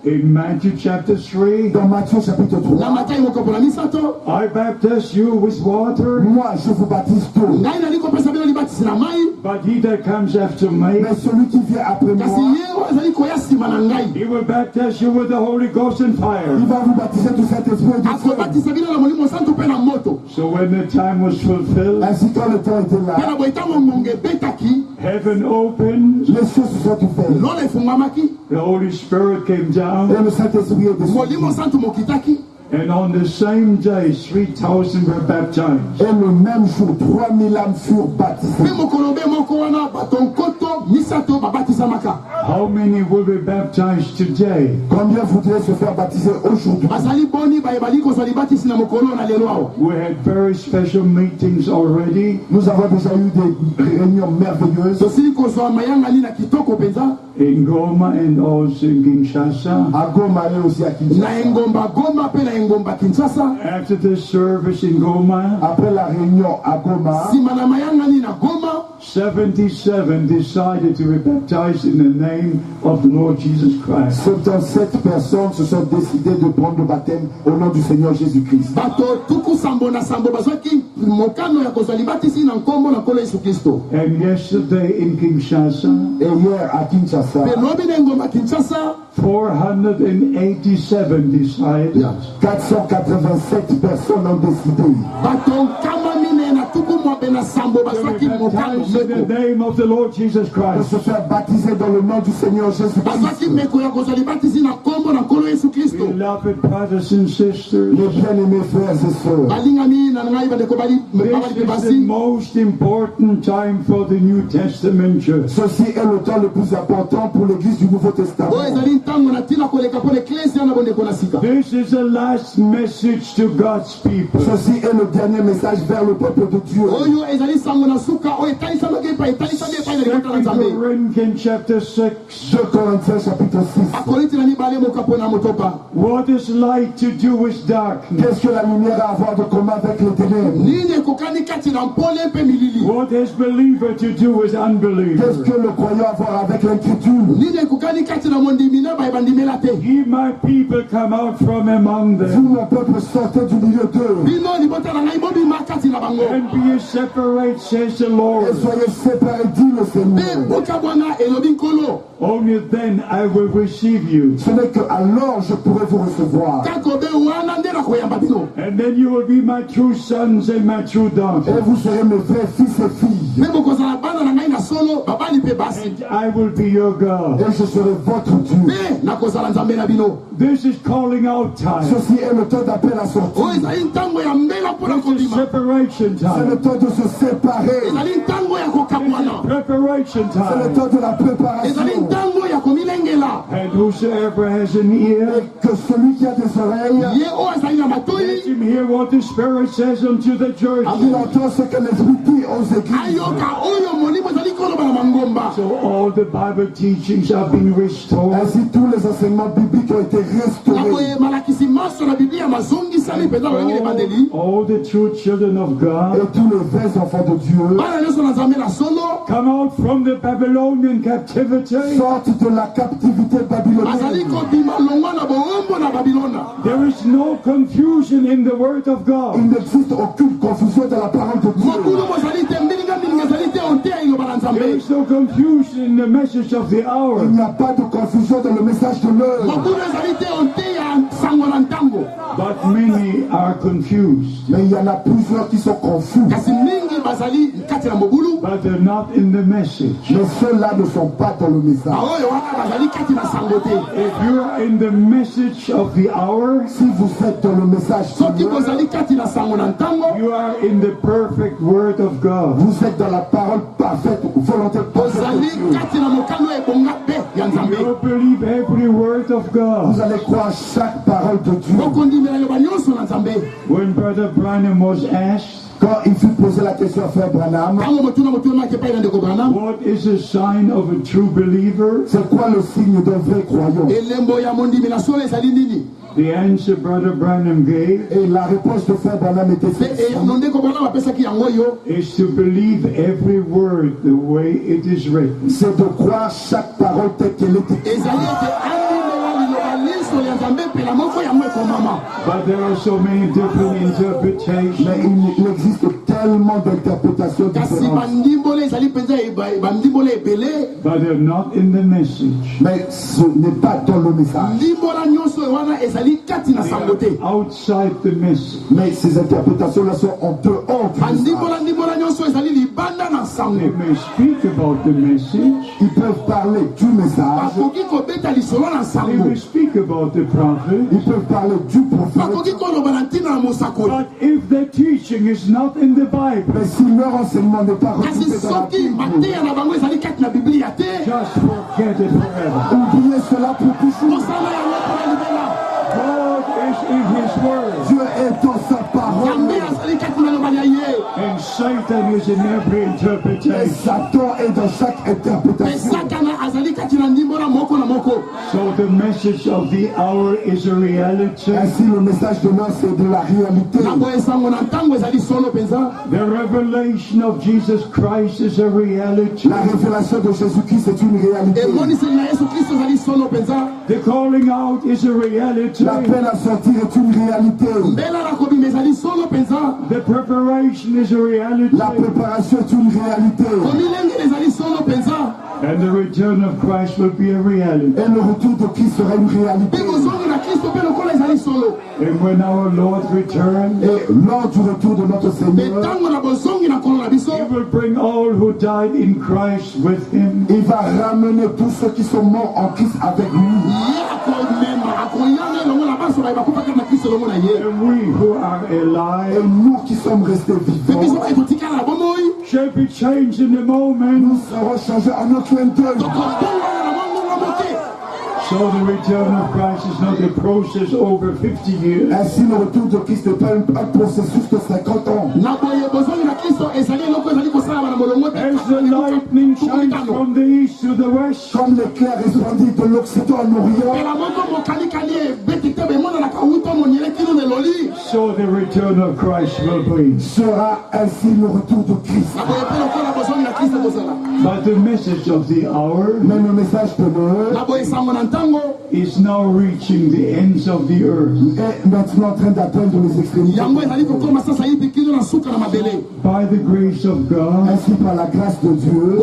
in Matthew chapter 3, dans Matthieu chapitre 3, I baptize you with water, moi je vous baptise d'eau, but he that comes after me, mais celui qui vient après moi, he will baptize you with the Holy Ghost and fire. il va vous baptiser du Saint-Esprit et du feu. So when the time was fulfilled, Ainsi quand le temps était là, heaven opened, les cieux se sont ouverts. the Holy Spirit came down, Et le Saint-Esprit est descendu. and on the same day, 3,000 were baptized. Et le même jour, 3000 âmes furent baptisées. How many will be baptized today? Combien voudraient se faire baptiser aujourd'hui? We had very special meetings already Nous avons déjà eu des réunions merveilleuses in Goma and also in Kinshasa. à Goma et aussi à Kinshasa. After the service in Goma, Après la réunion à Goma, 77 decided to be baptized in the name of the Lord Jesus Christ. 77 personnes se sont décidées de prendre le baptême au nom du Seigneur Jésus-Christ. And yesterday in Kinshasa, Et hier à Kinshasa, 487 decided 487 personnes ont décidé baptized in the name of the Lord Jesus de Christ. se faire baptiser dans le nom du Seigneur Jésus-Christ. Beloved brothers and sisters, Mes bien-aimés frères et sœurs, this is the most important time for the New Testament church. ceci est le temps le plus important pour l'Église du Nouveau Testament. This is the last message to God's people. Ceci est le dernier message vers le peuple de Dieu. 2 Corinthians chapter 6. 2 Corinthiens chapitre 6. What is light to do with darkness? Qu'est-ce que la lumière a à voir de commun avec les ténèbres? What has believer to do with Qu'est-ce unbeliever? que le croyant a à voir avec l'inquiétude? Ye my people come out from among Vous, them mon peuple, sortez du milieu d'eux and be ye separate, says the et Lord. soyez séparés, dit le Seigneur. Only then I will receive you. Ce n'est que alors je pourrai vous recevoir. And then you will be my true sons and my true Et daughters. vous serez mes vrais fils et filles. And I will be your God. Et je serai votre Dieu. This is calling out time. Ceci est le temps d'appel à sortir. This is separation C'est le time. temps de se séparer. Preparation C'est le time. temps de la préparation. And whosoever has an ear, Et que celui qui a des oreilles, let him hear what the Spirit says unto the church. il entend ce que l'Esprit dit aux églises. So all the Bible teachings are being restored. Ainsi, tous les enseignements bibliques ont été restaurés. All the true children of Et God tous les vrais enfants de Dieu come out from the Babylonian captivity. sortent de la captivité babylonienne. There is no confusion in the Word of Il God. n'existe aucune confusion dans la parole de Dieu. There is no confusion in the message of the Il hour. n'y a pas de confusion dans le message de l'heure. But many are confused. Mais il y en a plusieurs qui sont confus. But they're not in the message. Mais ceux-là ne sont pas dans le message. If you're in the message of the hour, Si vous êtes dans le message de l'heure, you are in the perfect Word of God. vous êtes dans la parole parfaite, volonté parfaite de Dieu. You believe every word of God. Vous allez croire chaque parole de Dieu. When Brother Branham was asked, Quand il fut posé la question à Frère Branham, what is the sign of a true believer? c'est quoi le signe d'un vrai croyant? The answer Brother Branham gave Et la réponse de Frère Branham était celle-ci, is to believe every word the way it is written. c'est de croire chaque parole telle qu'elle est écrite. But there are so many different interpretations. Mais il existe tellement d'interprétations différentes. But they're not in the message. Mais ce n'est pas dans le message. They are outside the message. Mais ces interprétations-là sont en dehors du message. They may speak about the message. Ils peuvent parler du message. They may speak about the prophet. Ils peuvent parler du prophète. But if the teaching is not in the Bible, Mais si leur enseignement n'est pas retrouvé dans la Bible, just forget it forever. oubliez cela pour toujours. God is in His Word, Dieu est dans sa parole. and Satan is in every Et interpretation. Satan est dans chaque interprétation. So the message of the hour is a reality. Ainsi, le message de l'heure, c'est de la réalité. The revelation of Jesus Christ is a reality. La révélation de Jésus-Christ est une réalité. The calling out is a reality. L'appel à sortir est une réalité. The preparation is a reality. La préparation est une réalité. And the return of Christ will be a reality. Et le retour de Christ sera une réalité. And when our Lord returns, Et lors du retour de notre Seigneur, will bring all who died in Christ with him. Il va ramener tous ceux qui sont morts en Christ avec lui. And we who are Et alive nous qui sommes restés vivants, shall be changed in a moment. nous serons changés en un clin d'œil. So the return of Christ is not a process over 50 years. Ainsi, le retour de Christ n'est pas un processus de 50 ans. As the lightning shines from the east to the west, Comme l'éclair resplendit de l'Occident à l'Orient, so the return of Christ will be. sera ainsi le retour de Christ. But the message of the hour Mais le message de l'heure is now reaching the ends of the earth. est maintenant en train d'atteindre les extrémités. By the grace of God, Ainsi, par la grâce de Dieu,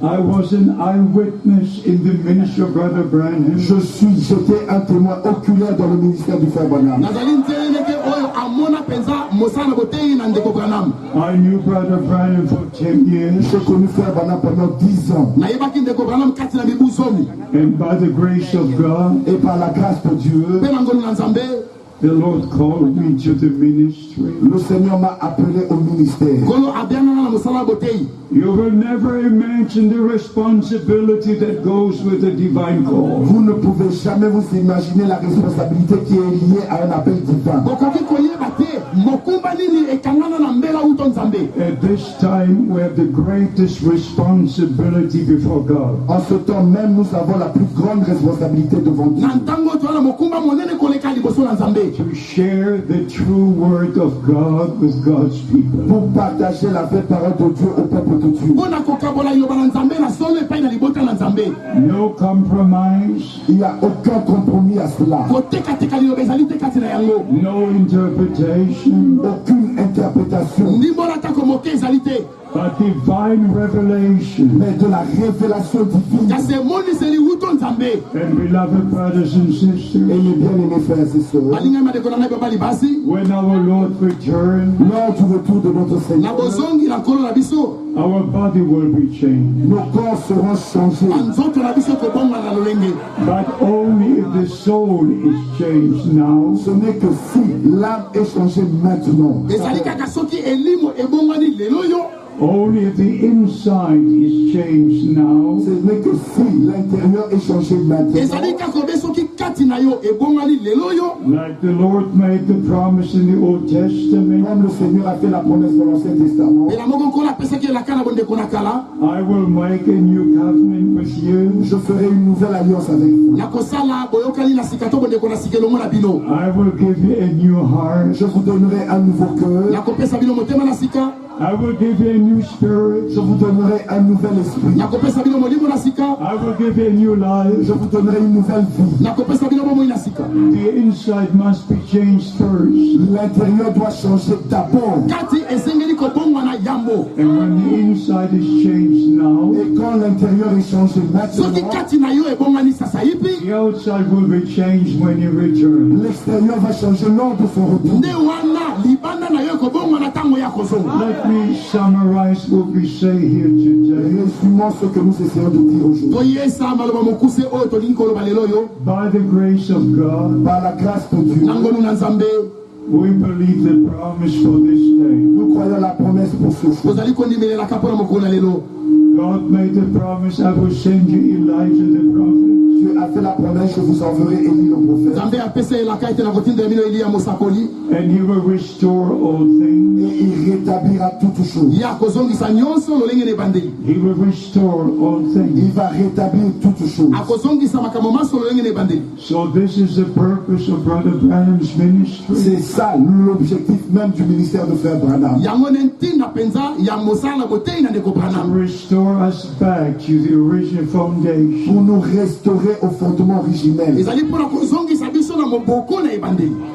I was an eyewitness in the ministry of Brother Branham. j'étais un témoin oculaire dans le ministère du Frère Branham. I knew Brother Branham for 10 years, J'ai connu Frère Branham pendant 10 ans. and by the grace of God, Et par la grâce de Dieu, the Lord called me to the ministry. le Seigneur m'a appelé au ministère. You will never imagine the responsibility that goes with a divine call. Vous ne pouvez jamais vous imaginer la responsabilité qui est liée à un appel divin. At this time, we have the greatest responsibility before God. En ce temps même, nous avons la plus grande responsabilité devant Dieu. To share the true word of God with God's people. Pour partager la vraie parole de Dieu au peuple de Dieu. No compromise, Il n'y a aucun compromis à cela. no interpretation, Aucune interprétation. but divine revelation. Mais de la révélation divine. And beloved brothers and Et sisters, mes bien-aimés frères et sœurs, when our Lord returns, lors du retour de notre Seigneur, our body will be changed. nos corps seront changés. But only if the soul is changed now. Ce n'est que si l'âme est changée maintenant. Only if the inside is changed now. Ce n'est que si l'intérieur est changé maintenant. Like the Lord made the promise in the Old Testament, Comme le Seigneur a fait la promesse dans l'Ancien Testament, I will make a new covenant with you. je ferai une nouvelle alliance avec vous. I will give you a new heart. Je vous donnerai un nouveau cœur. I will give you a new spirit. Je vous donnerai un nouvel esprit. I will give you a new life. Je vous donnerai une nouvelle vie. The inside must be changed first. L'intérieur doit changer d'abord. And when the inside is changed now, Et quand l'intérieur est changé maintenant, the outside will be changed when you return. l'extérieur va changer lors de son retour. Let me summarize what we say here today. Résumons ce que nous essayons de dire aujourd'hui. By the grace of God, Par la grâce de Dieu, we believe the promise for this day. nous croyons la promesse pour ce jour. God made the promise, I will send you Elijah the prophet. Dieu a fait la promesse, je vous enverrai Élie le prophète. And he will restore all things. Et il rétablira toutes choses. He will restore all things. Il va rétablir toutes choses. So this is the purpose of Brother Branham's ministry. C'est ça l'objectif même du ministère de Frère Branham. To restore us back to the original foundation. Pour nous restaurer au fondement originel.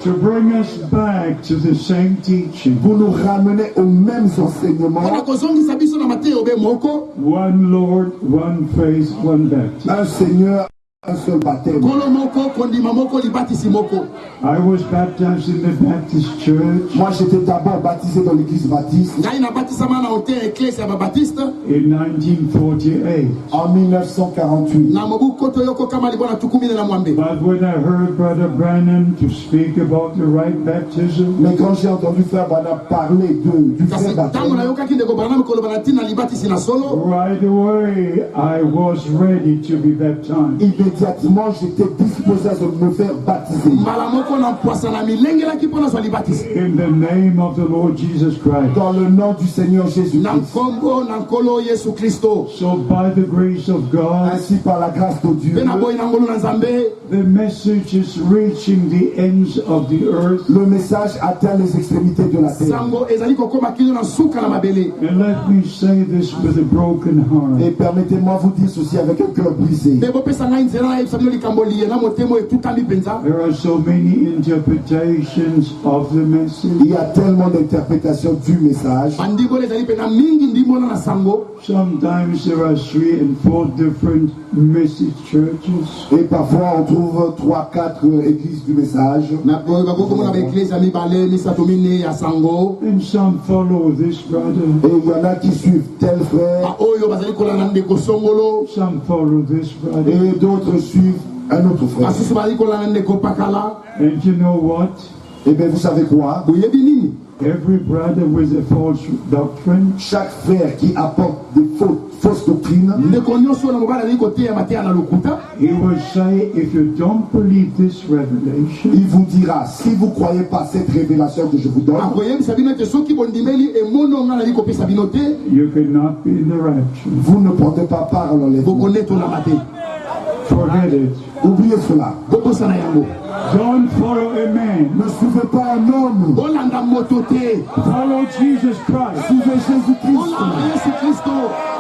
To bring us back to the same teaching. Pour nous ramener aux mêmes enseignements. One Lord, one faith, one baptism. Un Seigneur. Un seul baptême. I was baptized in the Baptist church. Moi, j'étais d'abord baptisé dans l'église baptiste. In 1948. En 1948. But when I heard Brother Branham to speak about the right baptism, Mais quand j'ai entendu Frère Branham parler du vrai baptême, right away I was ready to be baptized. immédiatement j'étais disposé à me faire baptiser. In the name of the Lord Jesus Christ. Dans le nom du Seigneur Jésus-Christ. So by the grace of God, Ainsi par la grâce de Dieu, the message is reaching the ends of the earth. le message atteint les extrémités de la terre. And let me say this with a broken heart. Et permettez-moi vous dire ceci avec un cœur brisé. There are so many interpretations of the message. Il y a tellement d'interprétations du message. Sometimes there are 3 and 4 different message churches. Et parfois on trouve 3-4 églises du message. And some follow this brother. Et il y en a qui suivent tel frère. Some follow this brother. Et d'autres suivent un autre frère. And you know what? Et bien vous savez quoi? Every brother with a false doctrine, Chaque frère qui apporte des fausses doctrines, he will say, if you don't believe this revelation, il vous dira, si vous ne croyez pas cette révélation que je vous donne, you cannot be in the rapture. vous ne prendrez pas part à l'enlèvement. Forget it. Oubliez cela. Don't follow a man. Ne suivez pas un homme. Follow Jesus Christ. Suivez Jésus-Christ.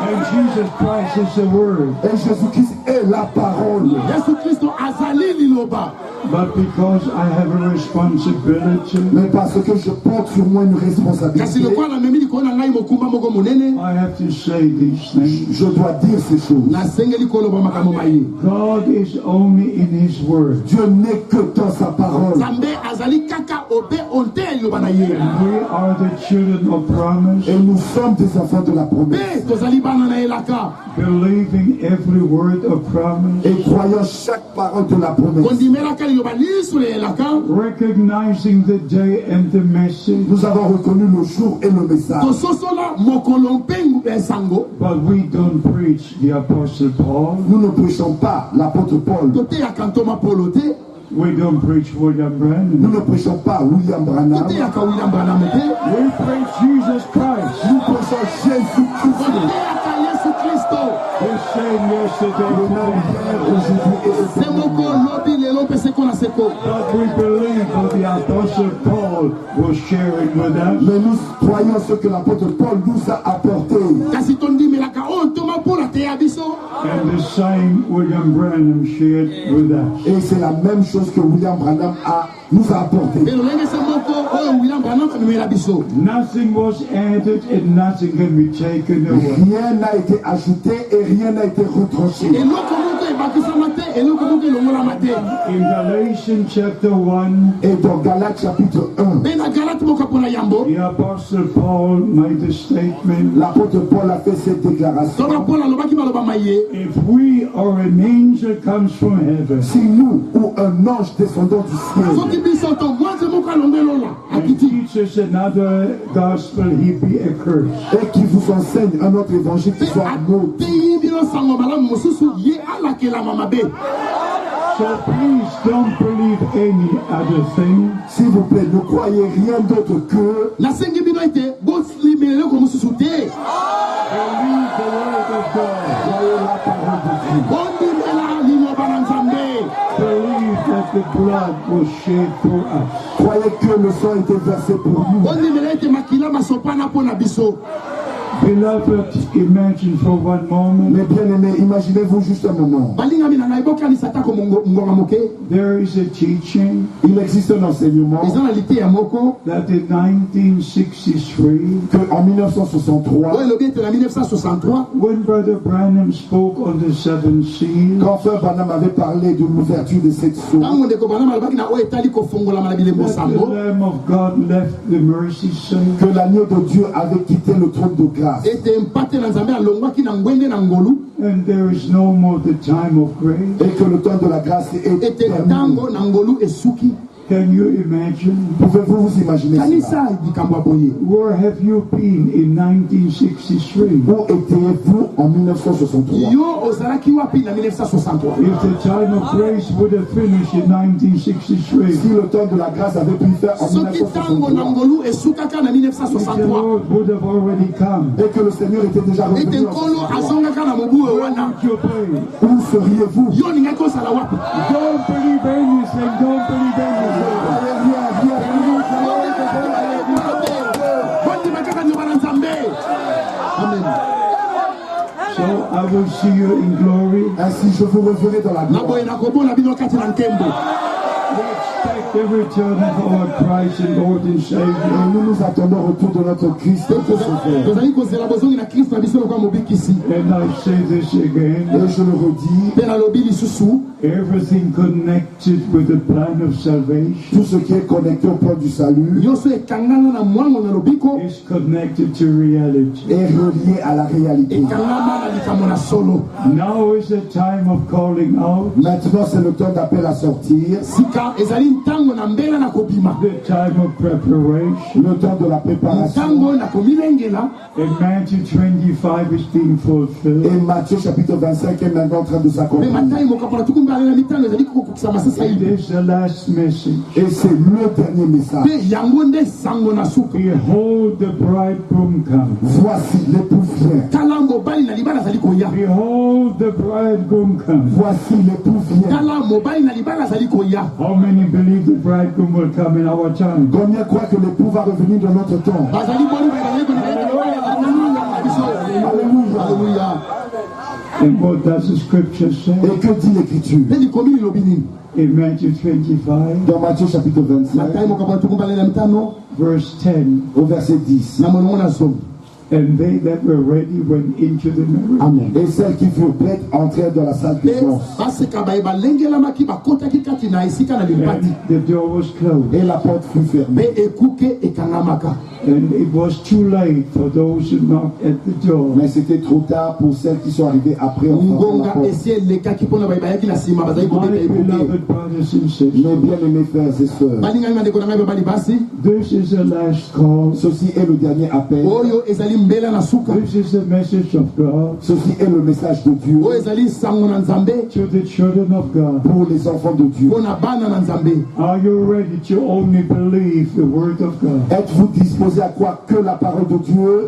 And Jesus Christ is the word. Et Jésus-Christ est la parole. But because I have a responsibility, Mais parce que je porte sur moi une responsabilité, I have to say these things. je dois dire ces choses. God is only in His word. Dieu n'est que dans sa parole. We are the children of promise, Et nous sommes des enfants de la promesse. believing every word of promise, Et croyant chaque parole de la promesse. recognizing the day and the message. Nous avons reconnu le jour et le message. But we don't preach the Apostle Paul. Nous ne prêchons pas l'apôtre Paul. We don't preach William Nous Branham. ne prêchons pas William Branham. We preach Jesus Christ. Nous prêchons Jésus-Christ. The same yesterday, Le même hier, aujourd'hui et éternellement. but we believe what the Apostle Paul was sharing with us. Mais nous croyons ce que l'apôtre Paul nous a apporté. And the same William Branham shared with us. Et c'est la même chose que William Branham nous a apporté. Nothing was added and nothing can be taken away. Rien n'a été ajouté et rien n'a été retranché. In Galatians chapter 1, Et dans Galates chapitre 1, the Apostle Paul made a statement. l'apôtre Paul a fait cette déclaration. If we or an angel comes from heaven Si nous ou un ange descendant du ciel and teaches another gospel, he be accursed. et qui vous enseigne un autre évangile qui soit maudit. So please don't believe any other thing. S'il vous plaît, ne croyez rien d'autre que Believe the word of God. croyez la parole de Dieu. Believe that the blood was shed for us. Croyez que le sang a été versé pour nous. Beloved, imagine for one moment. Mais bien aimés, imaginez-vous juste un moment. There is a teaching Il existe un enseignement that in 1963, qu'en 1963, when Brother Branham spoke on the seventh seal, quand Frère Branham avait parlé de l'ouverture des sept sceaux, that the Lamb of God left the mercy seat, que l'agneau de Dieu avait quitté le trône de grâce, and there is no more the time of grace. et que le temps de la grâce est terminé. Can you imagine? Pouvez-vous vous imaginer cela? Where have you been in 1963? Où étiez-vous en 1963? If the time of grace would have finished in 1963, Si le temps de la grâce avait pu faire en 1963, the Lord would have already come. et que le Seigneur était déjà revenu, Where would you be? où seriez-vous? Don't believe anything. Don't believe anything. So I will see you in glory. Ainsi je vous reverrai dans la gloire. We expect the return of our Christ and Lord and Et Savior. nous nous attendons au retour de notre Christ et de Sauveur. And I say this again. Et je le redis, Everything connected with the plan of salvation tout ce qui est connecté au plan du salut is connected to reality. est relié à la réalité. Now is the time of calling out, Maintenant, c'est le temps d'appel à sortir, the time of preparation. le temps de la préparation. And Matthew 25 is being Et fulfilled. Matthieu chapitre 25 est maintenant en train de s'accomplir. It is the last message. Et c'est le dernier message. Behold, the bridegroom comes. Voici l'époux vient. Behold, the bridegroom comes. Voici l'époux vient. How many believe the bridegroom will come in our time? Combien croient que l'époux va revenir dans notre temps? Alléluia. And what does the scripture say? Et que dit l'Écriture? In Matthew 25, Dans Matthieu chapitre 25, verse 10, au verset 10. and they that were ready went into the marriage. Amen. Et celles qui furent prêtes entrèrent dans la salle des noces. And the door was closed. Et la porte fut fermée. And it was too late for those who knocked at the door. Mais c'était trop tard pour celles qui sont arrivées après en frappant la porte. My beloved brothers and sisters, Mes bien-aimés frères et sœurs, this is the last call. ceci est le dernier appel. This is the message of God Ceci est le message de Dieu to the children of God. pour les enfants de Dieu. Are you ready to only believe the word of God? Êtes-vous disposés à croire que la parole de Dieu?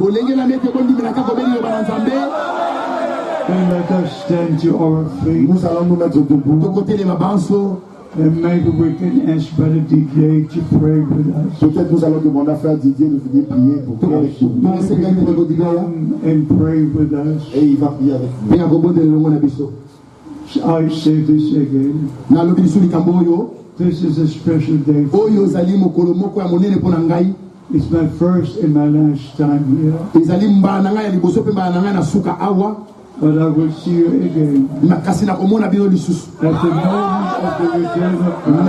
Then let us stand to our feet, Nous allons nous mettre debout. and maybe we can ask Brother DJ to pray with us. Peut-être nous allons demander à Frère Didier de venir prier pour prier avec nous. Maybe he will come and pray with us. Et il va prier avec nous. I say this again. This is a special day. It's my first and my last time here. But I will see you again at the moment of the return of Christ.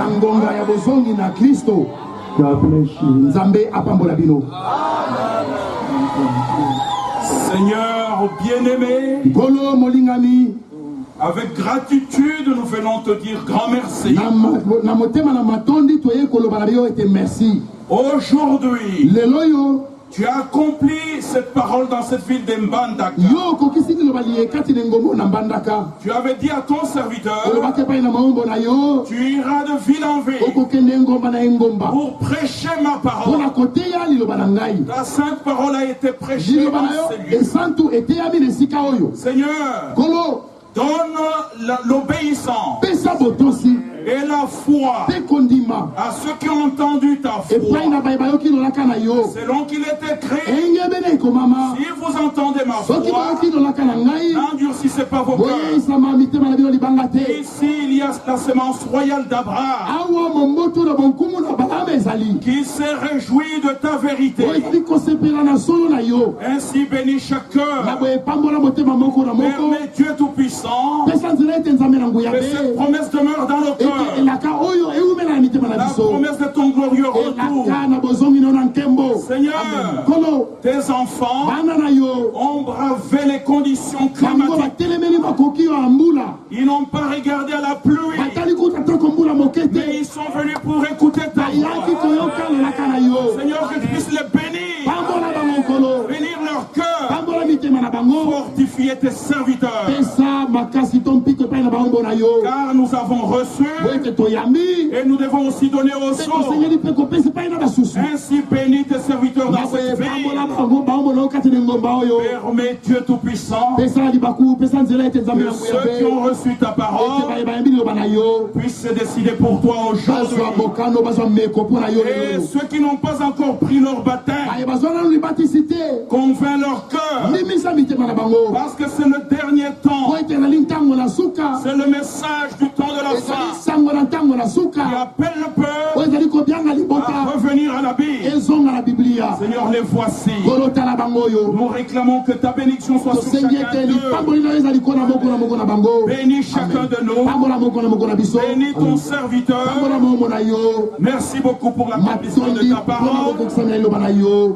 God bless you. Seigneur bien-aimé, avec gratitude, nous venons te dire grand merci. Aujourd'hui, tu as accompli cette parole dans cette ville de Mbandaka. Tu avais dit à ton serviteur, tu iras de ville en ville pour prêcher ma parole. Ta sainte parole a été prêchée dans ces lieux. Seigneur, donne l'obéissance et la foi à ceux qui ont entendu ta foi. Selon qu'il est écrit, si vous entendez ma foi, n'endurcissez pas vos cœurs. Ici, il y a la sémence royale d'Abraham qui s'est réjoui de ta vérité. Ainsi bénis chaque cœur. Permets Dieu Tout-Puissant que cette promesse demeure dans nos cœurs. La promesse de ton glorieux retour. Seigneur, tes enfants ont bravé les conditions climatiques. Ils n'ont pas regardé à la pluie, mais ils sont venus pour écouter ta voix. Seigneur, que tu puisses les bénir, bénir leur cœur, fortifier tes serviteurs. Car nous avons reçu et nous devons aussi donner aux autres. Ainsi bénis tes serviteurs dans cette vie. Permets Dieu Tout-Puissant que ceux qui ont reçu ta parole puissent se décider pour toi aujourd'hui. Et ceux qui n'ont pas encore pris leur baptême, convainc leur cœur. Parce que c'est le dernier temps. C'est le message du temps de la fin qui appelle le peuple à revenir à la Bible. Seigneur, les voici. Nous réclamons que ta bénédiction soit sur chacun d'eux. Bénis chacun de nous. Bénis ton serviteur. Merci beaucoup pour l'accomplissement de ta parole.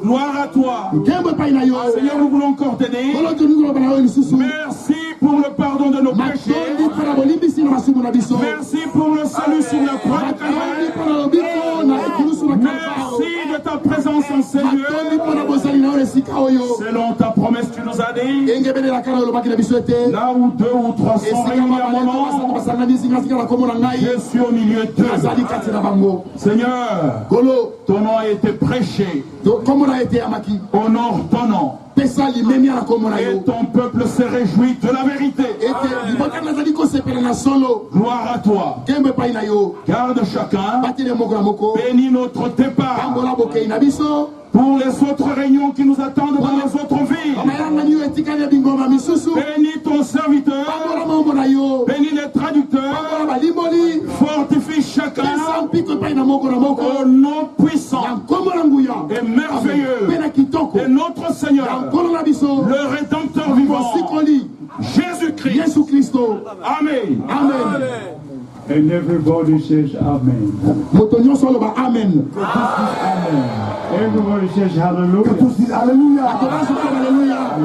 Gloire à toi. Seigneur, nous voulons encore t'aider. Merci pour le pardon de nos péchés. Merci pour le salut sur la croix de Calvaire. Merci de ta présence en Seigneur. Selon ta promesse, tu nous as dit, là où 2 ou 3 sont réunis à mon nom, je suis au milieu d'eux. Seigneur, ton nom a été prêché. Honore ton nom. Et ton peuple s'est réjoui de la vérité. Gloire à toi. Garde chacun. Bénis notre départ. Pour les autres réunions qui nous attendent dans les autres villes. Bénis ton serviteur. Bénis les traducteurs. Fortifie chacun au nom puissant et merveilleux de notre Seigneur, le Rédempteur vivant, Jésus-Christ. Amen. Amen. And everybody says Amen. Amen. Everybody says Hallelujah. Hallelujah.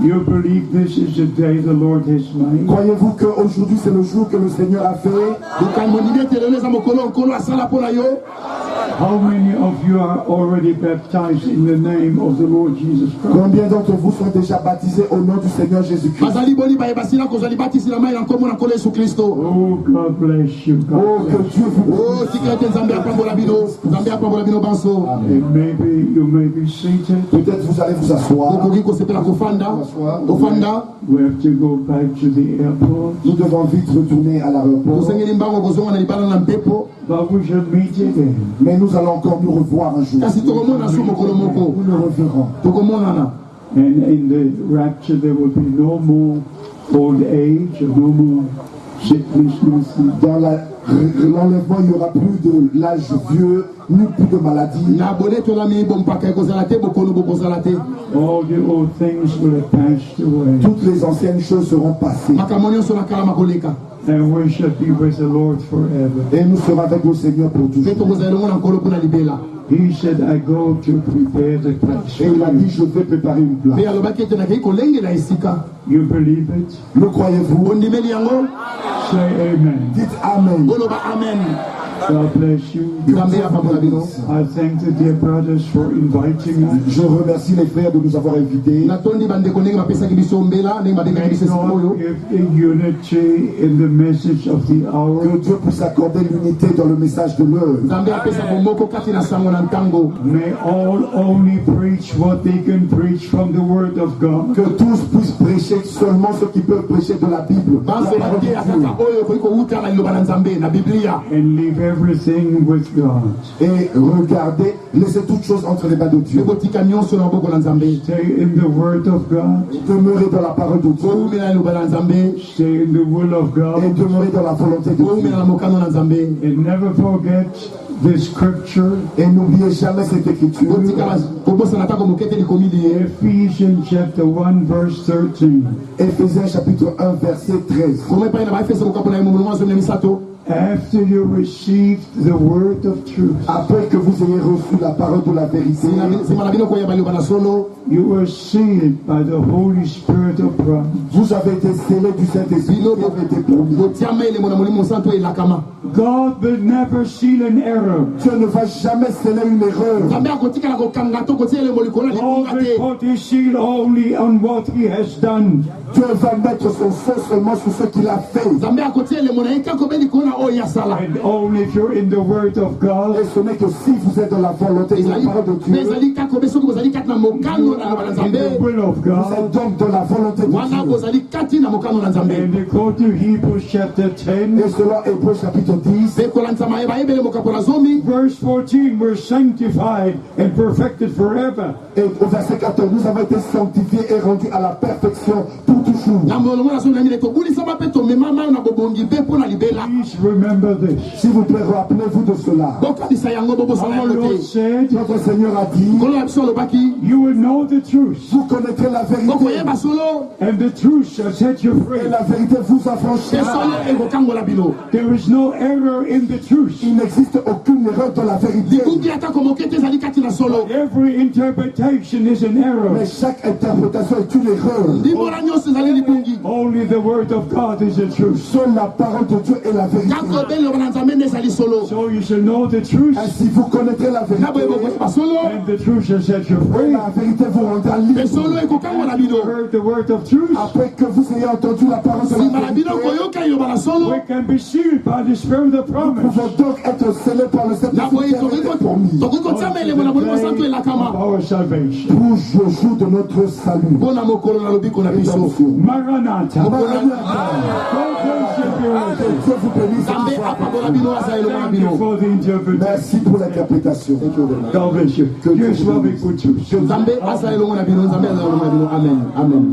You believe this is the day the Lord has made? Croyez-vous qu'aujourd'hui c'est le jour que le Seigneur a fait? How many of you are already baptized in the name of the Lord Jesus Christ? Combien d'entre vous sont déjà baptisés au nom du Seigneur Jésus-Christ? Oh, God bless you. Oh, que Dieu vous bless. And maybe you may be seated. Peut-être vous allez vous asseoir. We have to go back to the airport. Nous devons vite retourner à l'aéroport. But we shall meet again. Mais nous allons encore nous revoir un jour. Nous nous reverrons. And in the rapture there will be no more old age, no more sickness. Dans l'enlèvement, il n'y aura plus de l'âge vieux, ni plus de maladie. All the old things will have passed away. Toutes les anciennes choses seront passées. And we shall be with the Lord forever. Et nous serons avec le Seigneur pour toujours. He said, I go to prepare the place. Et il a dit, je vais préparer une place. You believe it? Le croyez-vous? Say amen. Dites amen. God bless you. I thank the dear brothers for inviting us. Je remercie les frères de nous avoir invités. May God give unity in the message of the hour. Que Dieu puisse accorder l'unité dans le message de l'heure. May all only preach what they can preach from the Word of God. Que tous puissent prêcher seulement ceux qui peuvent prêcher de la Bible. And leave everything with God. Et regardez, laissez toutes choses entre les mains de Dieu. Stay in the Word of God. Demeurez dans la parole de Dieu. Stay in the will of God. Et demeurez dans la volonté de Dieu. And never forget the scripture. Et n'oubliez jamais cette écriture. Ephesians chapter 1 verse 13. Éphésiens chapitre 1 verset 13. After you received the word of truth, après que vous ayez reçu la parole de la vérité, you were sealed by the Holy Spirit of promise. Vous avez été scellés du Saint-Esprit qui avait été promis. God will never seal an error. Dieu ne va jamais sceller une erreur. God will put his seal only on what he has done. Dieu va mettre son sceau seulement sur ce qu'il a fait. And only if you're in the word of God, et ce n'est que si vous êtes dans la volonté de la parole de Dieu, in the will of vous God. êtes donc dans la volonté de Dieu. And they go to Hebrews chapter 10, Et selon Hébreux chapitre 10, verse 14, we're sanctified and perfected forever. et au verset 14, nous avons été sanctifiés et rendus à la perfection pour toujours. Please remember this. S'il vous plaît, rappelez-vous de cela. Our Lord said, Notre Seigneur a dit, you will know the truth, vous connaîtrez la vérité, and the truth shall set you free. et la vérité vous affranchira. There is no error in the truth. Il n'existe aucune erreur dans la vérité. Every interpretation is an error. Mais chaque interprétation est une erreur. Only the word of God is the truth. Seule la parole de Dieu est la vérité. So you shall know the truth, Ainsi vous connaîtrez la vérité. and the truth shall set you Et free. la vérité vous rendra libre. You heard the word of truth. Après que vous ayez entendu la parole de la vérité, We can be sealed by the Spirit of nous promise. pouvons donc être scellés par le Saint-Esprit qui avait été promis. Of our salvation. Pour le jour de notre salut. Rédemption. Maranatha. Que Dieu vous bénisse. Thank you for the interpretation. Merci pour l'interprétation. God bless you. Here's what we could choose. Amen. Amen.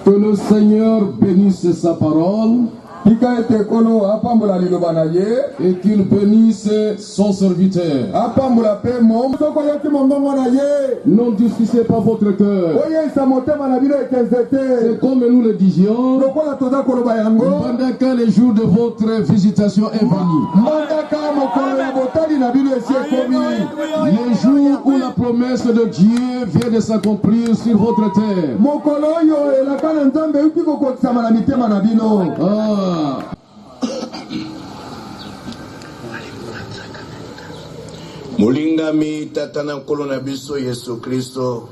Que le Seigneur bénisse sa parole et qu'il bénisse son serviteur. N'endurcissez pas votre cœur. C'est comme nous le disions, pendant que le jour de votre visitation est venu. Le jour où la promesse de Dieu vient de s'accomplir sur votre terre. Mulingami tata na nkolo na biso Yesu Kristo